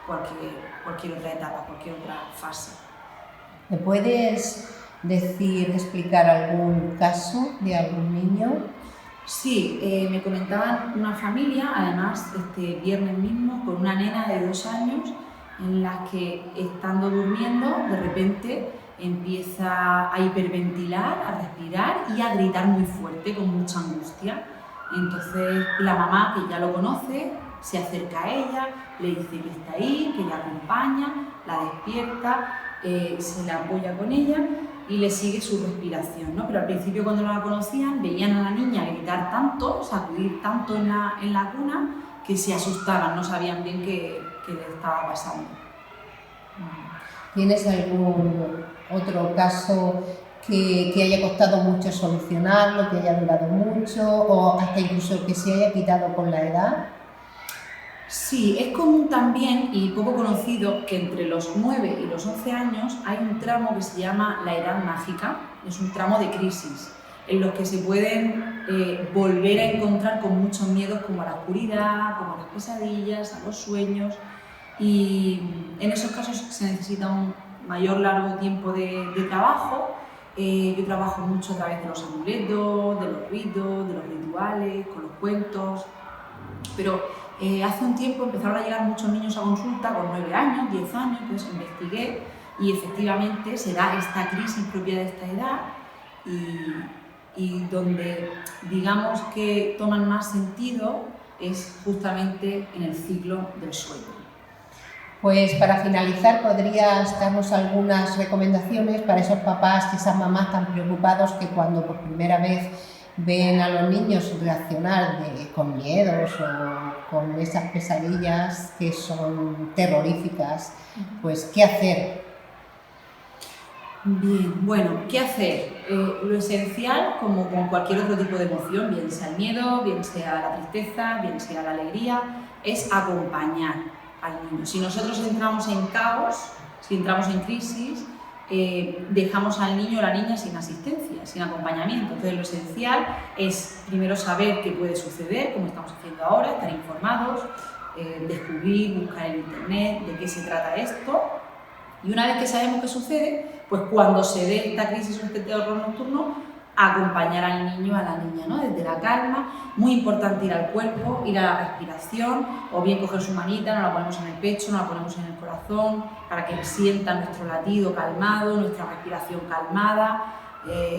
S9: cualquier otra etapa, cualquier otra fase.
S7: ¿Me puedes explicar algún caso de algún niño?
S9: Sí, me comentaban una familia, además este viernes mismo, con una nena de 2 años, en la que estando durmiendo, de repente empieza a hiperventilar, a respirar y a gritar muy fuerte, con mucha angustia. Entonces la mamá, que ya lo conoce, se acerca a ella, le dice que está ahí, que la acompaña, la despierta, se la apoya con ella y le sigue su respiración, ¿no? Pero al principio, cuando no la conocían, veían a la niña gritar tanto, sacudir tanto en la cuna, que se asustaban, no sabían bien qué le estaba pasando.
S7: ¿Tienes algún otro caso que haya costado mucho solucionarlo, que haya durado mucho, o hasta incluso que se haya quitado con la edad?
S9: Sí, es común también y poco conocido que entre los 9 y los 11 años hay un tramo que se llama la edad mágica. Es un tramo de crisis en los que se pueden volver a encontrar con muchos miedos, como a la oscuridad, como a las pesadillas, a los sueños, y en esos casos se necesita un mayor largo tiempo de trabajo. Yo trabajo mucho a través de los amuletos, de los ritos, de los rituales, con los cuentos, pero hace un tiempo empezaron a llegar muchos niños a consulta con 9 años, 10 años, entonces investigué y efectivamente se da esta crisis propia de esta edad, y donde digamos que toman más sentido es justamente en el ciclo del sueño.
S7: Pues para finalizar, ¿podrías darnos algunas recomendaciones para esos papás y esas mamás tan preocupados que cuando por primera vez ven a los niños reaccionar con miedos o con esas pesadillas que son terroríficas, pues qué hacer?
S9: Bien, bueno, ¿qué hacer? Lo esencial, como con cualquier otro tipo de emoción, bien sea el miedo, bien sea la tristeza, bien sea la alegría, es acompañar al niño. Si nosotros entramos en caos, si entramos en crisis, dejamos al niño o la niña sin asistencia, sin acompañamiento. Entonces lo esencial es primero saber qué puede suceder, como estamos haciendo ahora, estar informados, descubrir, buscar en internet de qué se trata esto, y una vez que sabemos qué sucede, pues cuando se dé esta crisis o este terror nocturno, acompañar al niño o a la niña, ¿no? Desde la calma. Muy importante ir al cuerpo, ir a la respiración, o bien coger su manita, nos la ponemos en el pecho, nos la ponemos en el corazón, para que sienta nuestro latido calmado, nuestra respiración calmada,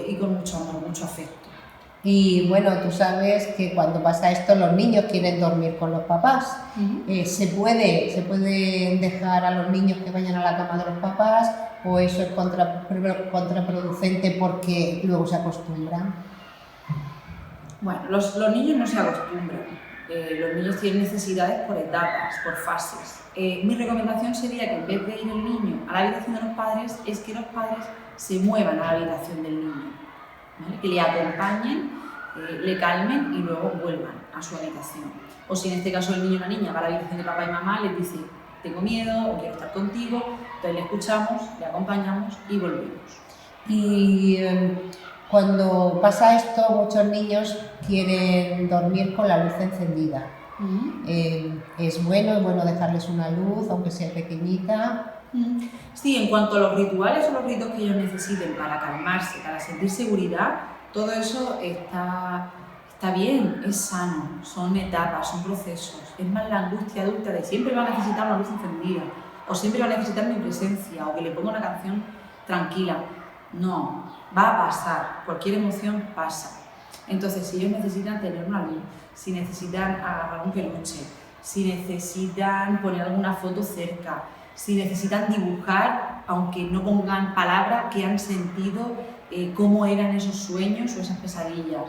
S9: y con mucho amor, mucho afecto.
S7: Y bueno, tú sabes que cuando pasa esto los niños quieren dormir con los papás. ¿Se puede dejar a los niños que vayan a la cama de los papás, o eso es contraproducente porque luego se acostumbran?
S9: Bueno, los niños no se acostumbran. Los niños tienen necesidades por etapas, por fases. Mi recomendación sería que en vez de ir el niño a la habitación de los padres, es que los padres se muevan a la habitación del niño, ¿vale? Que le acompañen, le calmen y luego vuelvan a su habitación. O si en este caso el niño o la niña va a la habitación de papá y mamá, les dice: tengo miedo o quiero estar contigo, entonces le escuchamos, le acompañamos y volvemos.
S7: Y cuando pasa esto, muchos niños quieren dormir con la luz encendida. ¿Es bueno dejarles una luz, aunque sea pequeñita?
S9: Sí, en cuanto a los rituales o los ritos que ellos necesiten para calmarse, para sentir seguridad, todo eso está está bien, es sano, son etapas, son procesos. Es más la angustia adulta de siempre va a necesitar una luz encendida, o siempre va a necesitar mi presencia, o que le ponga una canción tranquila. No, va a pasar, cualquier emoción pasa. Entonces, si ellos necesitan tener una luz, si necesitan agarrar un peluche, si necesitan poner alguna foto cerca, si necesitan dibujar, aunque no pongan palabras, que han sentido, cómo eran esos sueños o esas pesadillas.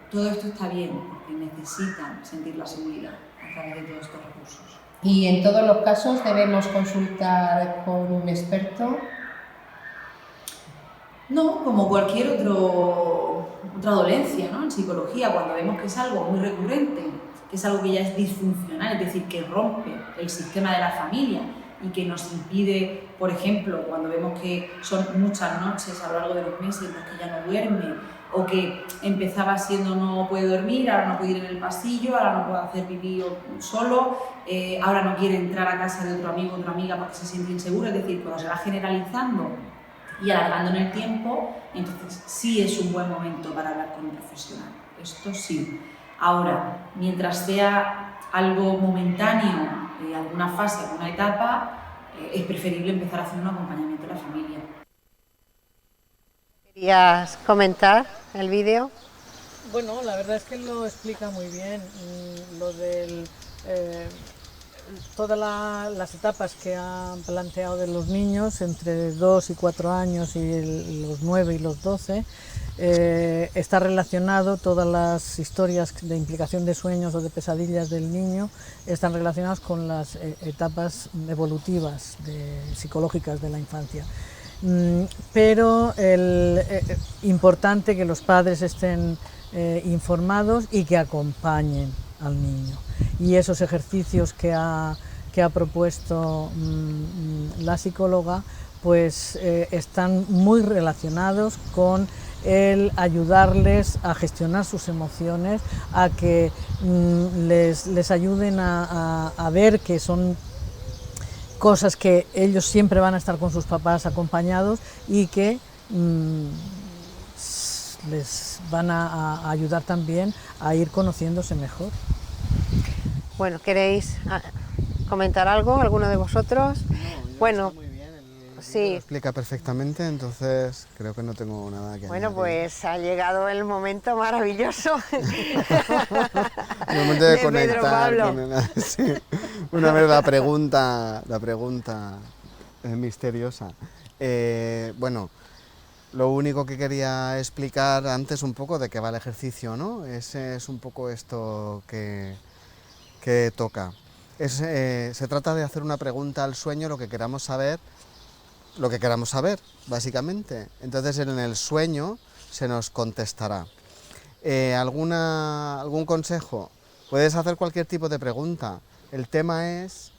S9: Todo esto está bien, porque necesitan sentir la seguridad a través de todos estos recursos.
S7: ¿Y en todos los casos debemos consultar con un experto?
S9: No, como cualquier otra dolencia, ¿no? En psicología, cuando vemos que es algo muy recurrente, que es algo que ya es disfuncional, es decir, que rompe el sistema de la familia y que nos impide, por ejemplo, cuando vemos que son muchas noches a lo largo de los meses en los que ya no duerme, o que empezaba siendo no puede dormir, ahora no puede ir en el pasillo, ahora no puede hacer pipí solo, ahora no quiere entrar a casa de otro amigo o otra amiga porque se siente inseguro, es decir, cuando se va generalizando y alargando en el tiempo, entonces sí es un buen momento para hablar con un profesional, esto sí. Ahora, mientras sea algo momentáneo, alguna fase, alguna etapa, es preferible empezar a hacer un acompañamiento de la familia.
S1: ¿Querías comentar el vídeo?
S5: Bueno, la verdad es que lo explica muy bien, lo del... todas las etapas que han planteado de los niños entre 2 y 4 años y los 9 y los 12, está relacionado, todas las historias de implicación de sueños o de pesadillas del niño están relacionadas con las etapas evolutivas psicológicas de la infancia. Pero importante que los padres estén informados y que acompañen al niño. Y esos ejercicios que ha propuesto la psicóloga pues están muy relacionados con el ayudarles a gestionar sus emociones, a que les ayuden a ver que son cosas que ellos siempre van a estar con sus papás acompañados y que les van a ayudar también a ir conociéndose mejor.
S1: Bueno, ¿queréis comentar algo, alguno de vosotros?
S2: Bueno, está muy bien,
S1: sí.
S2: Lo explica perfectamente, entonces creo que no tengo nada que
S1: Bueno,
S2: añadir.
S1: pues ha llegado el momento maravilloso.
S2: El momento de conectar
S1: Pedro Pablo.
S2: con sí. Una vez la pregunta misteriosa. Bueno, lo único que quería explicar antes un poco de qué va el ejercicio, ¿no? Ese es un poco esto que toca. Se trata de hacer una pregunta al sueño, lo que queramos saber, básicamente. Entonces en el sueño se nos contestará. ¿Algún consejo? Puedes hacer cualquier tipo de pregunta. El tema es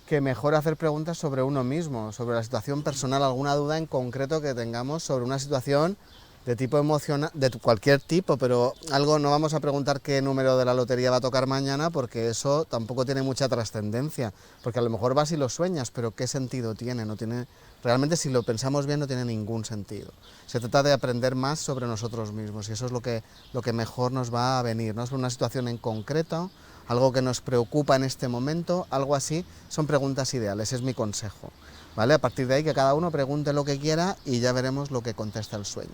S2: que mejor hacer preguntas sobre uno mismo, sobre la situación personal, alguna duda en concreto que tengamos sobre una situación de tipo emocional, de cualquier tipo, pero algo, no vamos a preguntar qué número de la lotería va a tocar mañana, porque eso tampoco tiene mucha trascendencia, porque a lo mejor vas y lo sueñas, pero ¿qué sentido tiene? No tiene, realmente si lo pensamos bien no tiene ningún sentido. Se trata de aprender más sobre nosotros mismos y eso es lo que mejor nos va a venir, ¿no? Sobre una situación en concreto, algo que nos preocupa en este momento, algo así, son preguntas ideales, es mi consejo, ¿vale? A partir de ahí que cada uno pregunte lo que quiera y ya veremos lo que contesta el sueño.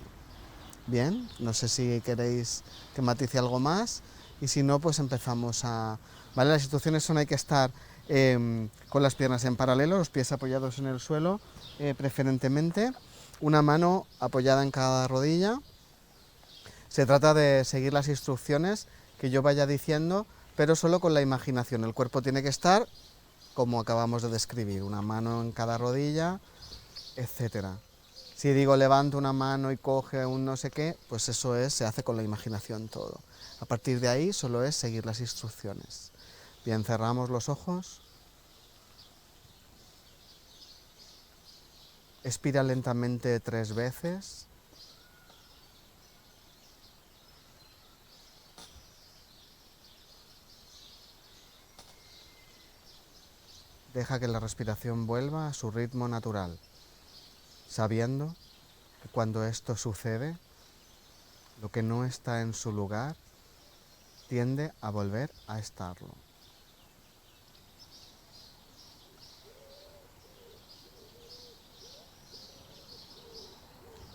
S2: Bien, no sé si queréis que matice algo más y si no, pues empezamos a... ¿Vale? Las instrucciones son: hay que estar con las piernas en paralelo, los pies apoyados en el suelo, preferentemente, una mano apoyada en cada rodilla. Se trata de seguir las instrucciones que yo vaya diciendo, pero solo con la imaginación. El cuerpo tiene que estar como acabamos de describir, una mano en cada rodilla, etcétera. Si digo levanto una mano y coge un no sé qué, pues eso se hace con la imaginación todo. A partir de ahí solo es seguir las instrucciones. Bien, cerramos los ojos. Expira lentamente 3 veces. Deja que la respiración vuelva a su ritmo natural, sabiendo que cuando esto sucede, Lo que no está en su lugar tiende a volver a estarlo.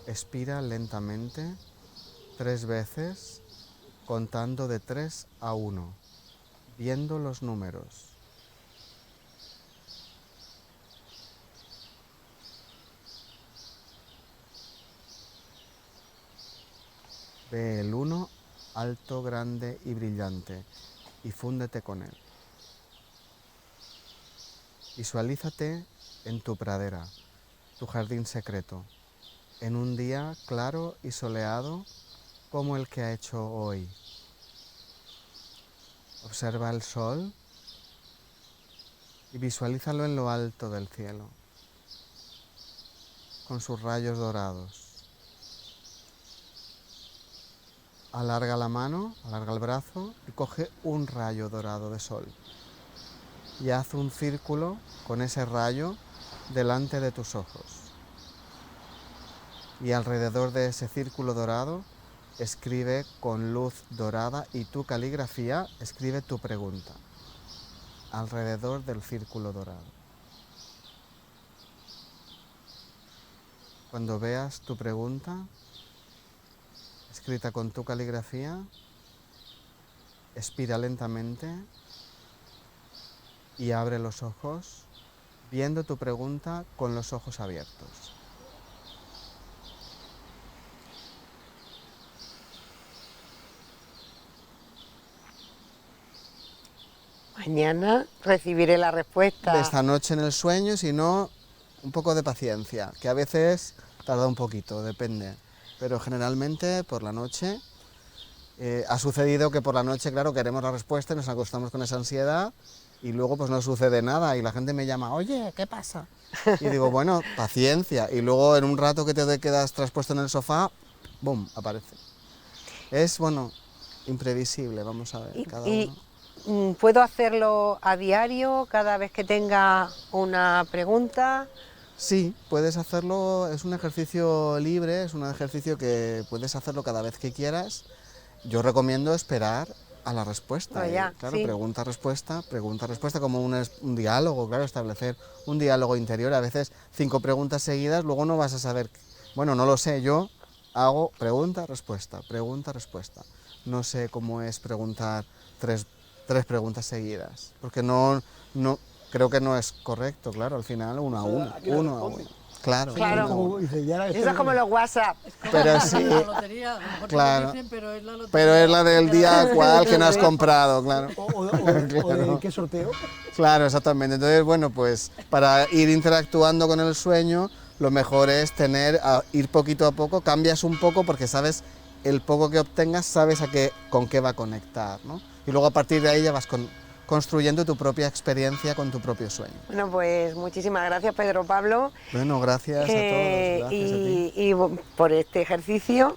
S2: Expira lentamente 3 veces, contando de 3 a 1, viendo los números. Ve el 1 alto, grande y brillante y fúndete con él. Visualízate en tu pradera, tu jardín secreto, en un día claro y soleado como el que ha hecho hoy. Observa el sol y visualízalo en lo alto del cielo, con sus rayos dorados. Alarga la mano, alarga el brazo y coge un rayo dorado de sol. Y haz un círculo con ese rayo delante de tus ojos. Y alrededor de ese círculo dorado, escribe con luz dorada y tu caligrafía, escribe tu pregunta. Alrededor del círculo dorado. Cuando veas tu pregunta escrita con tu caligrafía, expira lentamente y abre los ojos, viendo tu pregunta con los ojos abiertos.
S1: Mañana recibiré la respuesta.
S2: De esta noche en el sueño, si no, un poco de paciencia, que a veces tarda un poquito, depende. Pero generalmente por la noche, ha sucedido que por la noche, claro, queremos la respuesta y nos acostamos con esa ansiedad y luego pues no sucede nada y la gente me llama, oye, ¿qué pasa? Y digo, bueno, paciencia. Y luego en un rato que te quedas traspuesto en el sofá, ¡bum!, aparece. Es, bueno, imprevisible, vamos a ver, cada uno.
S1: ¿Puedo hacerlo a diario, cada vez que tenga una pregunta?
S2: Sí, puedes hacerlo, es un ejercicio libre, es un ejercicio que puedes hacerlo cada vez que quieras. Yo recomiendo esperar a la respuesta. Claro, sí. Pregunta-respuesta, como un diálogo, claro, establecer un diálogo interior. A veces 5 preguntas seguidas, luego no vas a saber, bueno, no lo sé, yo hago pregunta-respuesta. No sé cómo es preguntar tres preguntas seguidas, porque no creo que no es correcto, claro, al final uno a uno. Claro.
S1: Eso es como los WhatsApp.
S2: Pero sí,
S5: la lotería, a lo mejor claro. Te dicen, pero es la lotería.
S2: Pero es la del día cual que no has comprado, claro.
S3: O de qué sorteo.
S2: Claro, exactamente. Entonces, bueno, pues para ir interactuando con el sueño, lo mejor es ir poquito a poco, cambias un poco porque sabes, el poco que obtengas, sabes con qué va a conectar, ¿no? Y luego a partir de ahí ya vas construyendo tu propia experiencia con tu propio sueño.
S1: Bueno, pues muchísimas gracias, Pedro Pablo.
S2: Bueno, gracias a todos. Gracias a ti.
S1: Y por este ejercicio.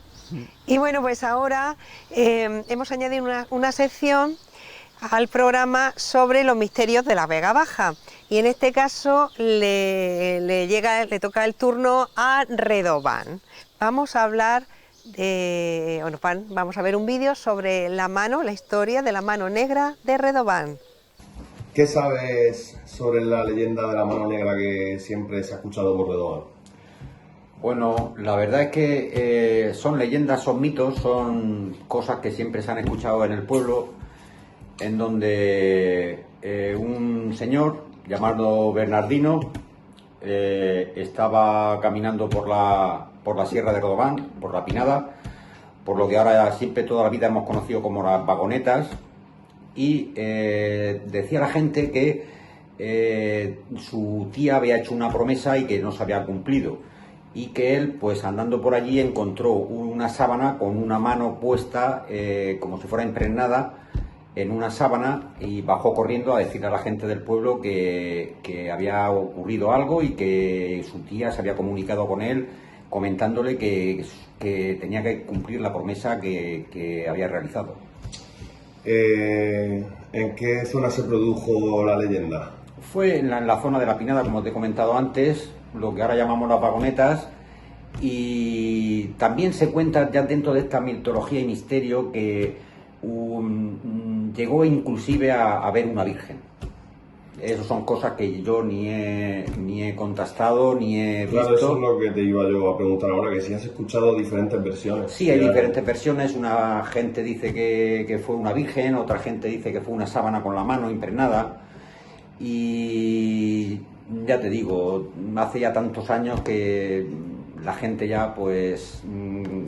S1: Y bueno, pues ahora hemos añadido una sección al programa sobre los misterios de la Vega Baja. Y en este caso le toca el turno a Redován. Vamos a hablar vamos a ver un vídeo sobre la historia de la mano negra de Redován.
S10: ¿Qué sabes sobre la leyenda de la mano negra que siempre se ha escuchado por Redován?
S11: Bueno, la verdad es que son leyendas, son mitos, son cosas que siempre se han escuchado en el pueblo, en donde un señor llamado Bernardino estaba caminando por la sierra de Redován, por la Pinada, por lo que ahora siempre toda la vida hemos conocido como las vagonetas, y decía la gente que su tía había hecho una promesa y que no se había cumplido, y que él, pues andando por allí, encontró una sábana con una mano puesta como si fuera impregnada en una sábana, y bajó corriendo a decirle a la gente del pueblo que había ocurrido algo y que su tía se había comunicado con él comentándole que tenía que cumplir la promesa que había realizado.
S10: ¿En qué zona se produjo la leyenda?
S11: Fue en la zona de la Pinada, como te he comentado antes, lo que ahora llamamos las vagonetas, Y también se cuenta ya dentro de esta mitología y misterio que llegó inclusive a ver una virgen. Esas son cosas que yo ni he contrastado, ni he visto.
S10: Claro, eso es lo que te iba yo a preguntar ahora, que si has escuchado diferentes versiones.
S11: Sí, hay diferentes versiones. Una gente dice que fue una virgen, otra gente dice que fue una sábana con la mano impregnada. Y ya te digo, hace ya tantos años que la gente ya pues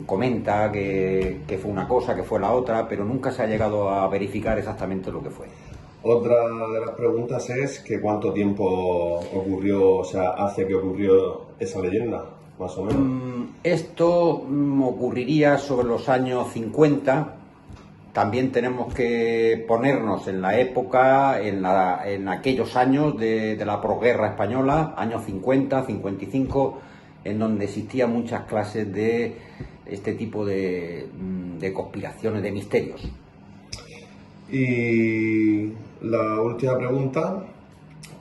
S11: comenta que fue una cosa, que fue la otra, pero nunca se ha llegado a verificar exactamente lo que fue.
S10: Otra de las preguntas es que cuánto tiempo ocurrió, o sea, hace que ocurrió esa leyenda, más o menos.
S11: Esto ocurriría sobre los años 50. También tenemos que ponernos en la época, en aquellos años de la posguerra española, años 50, 55, en donde existían muchas clases de este tipo de conspiraciones, de misterios.
S10: Y la última pregunta,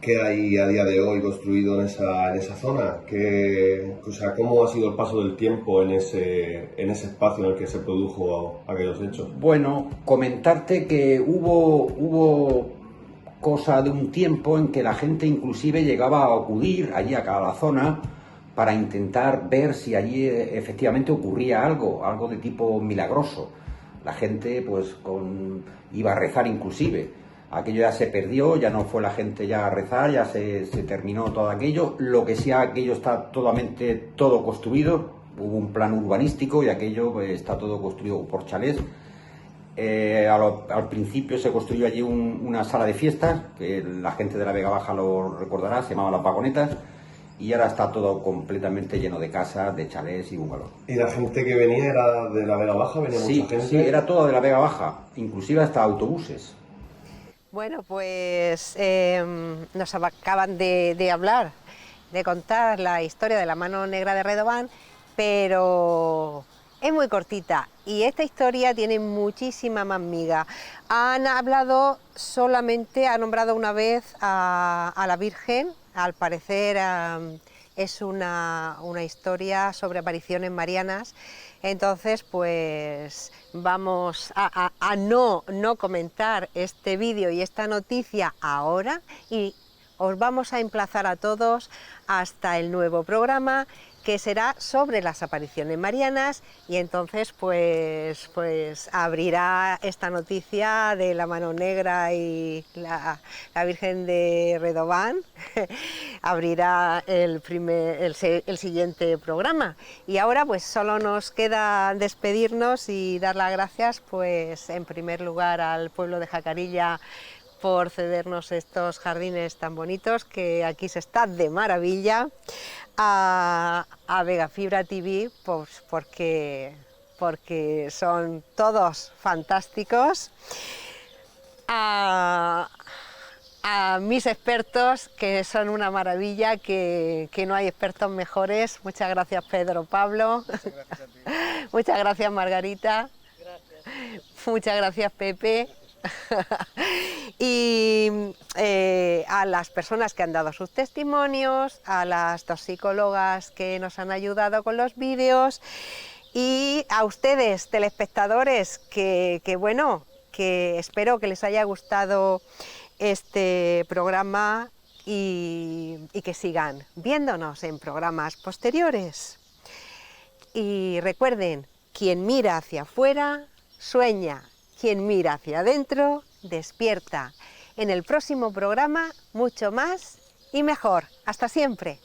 S10: ¿qué hay a día de hoy construido en esa zona? O sea, ¿cómo ha sido el paso del tiempo en ese espacio en el que se produjo aquellos hechos?
S11: Bueno, comentarte que hubo cosa de un tiempo en que la gente inclusive llegaba a acudir allí a la zona para intentar ver si allí efectivamente ocurría algo de tipo milagroso. La gente pues iba a rezar inclusive. Aquello ya se perdió, ya no fue la gente ya a rezar, ya se terminó todo aquello. Lo que sí, aquello está todo construido. Hubo un plan urbanístico y aquello pues, está todo construido por chalés. Al principio se construyó allí una sala de fiestas, que la gente de la Vega Baja lo recordará, se llamaba Las Vagonetas. Y ahora está todo completamente lleno de casas, de chalés y bungalows.
S10: ¿Y la gente que venía era de la Vega Baja? ¿Venía mucha gente?
S11: Sí, era toda de la Vega Baja, inclusive hasta autobuses.
S1: Bueno, pues nos acaban de hablar, de contar la historia de la mano negra de Redován, pero es muy cortita y esta historia tiene muchísima más miga. Han hablado solamente, ha nombrado una vez a la Virgen. Al parecer es una historia sobre apariciones marianas, entonces pues vamos a no comentar este vídeo y esta noticia ahora y os vamos a emplazar a todos hasta el nuevo programa que será sobre las apariciones marianas y entonces pues abrirá esta noticia de la mano negra y la Virgen de Redován, abrirá el siguiente programa. Y ahora pues solo nos queda despedirnos y dar las gracias pues en primer lugar al pueblo de Jacarilla por cedernos estos jardines tan bonitos, que aquí se está de maravilla, a Vegafibra TV, pues porque son todos fantásticos, a mis expertos, que son una maravilla, que no hay expertos mejores. Muchas gracias, Pedro Pablo. Muchas gracias a ti. Muchas gracias, Margarita. Gracias. Muchas gracias, Pepe. Y a las personas que han dado sus testimonios, a las dos psicólogas que nos han ayudado con los vídeos y a ustedes, telespectadores, que espero que les haya gustado este programa y que sigan viéndonos en programas posteriores. Y recuerden, quien mira hacia afuera, sueña. Quien mira hacia adentro, despierta. En el próximo programa, mucho más y mejor. Hasta siempre.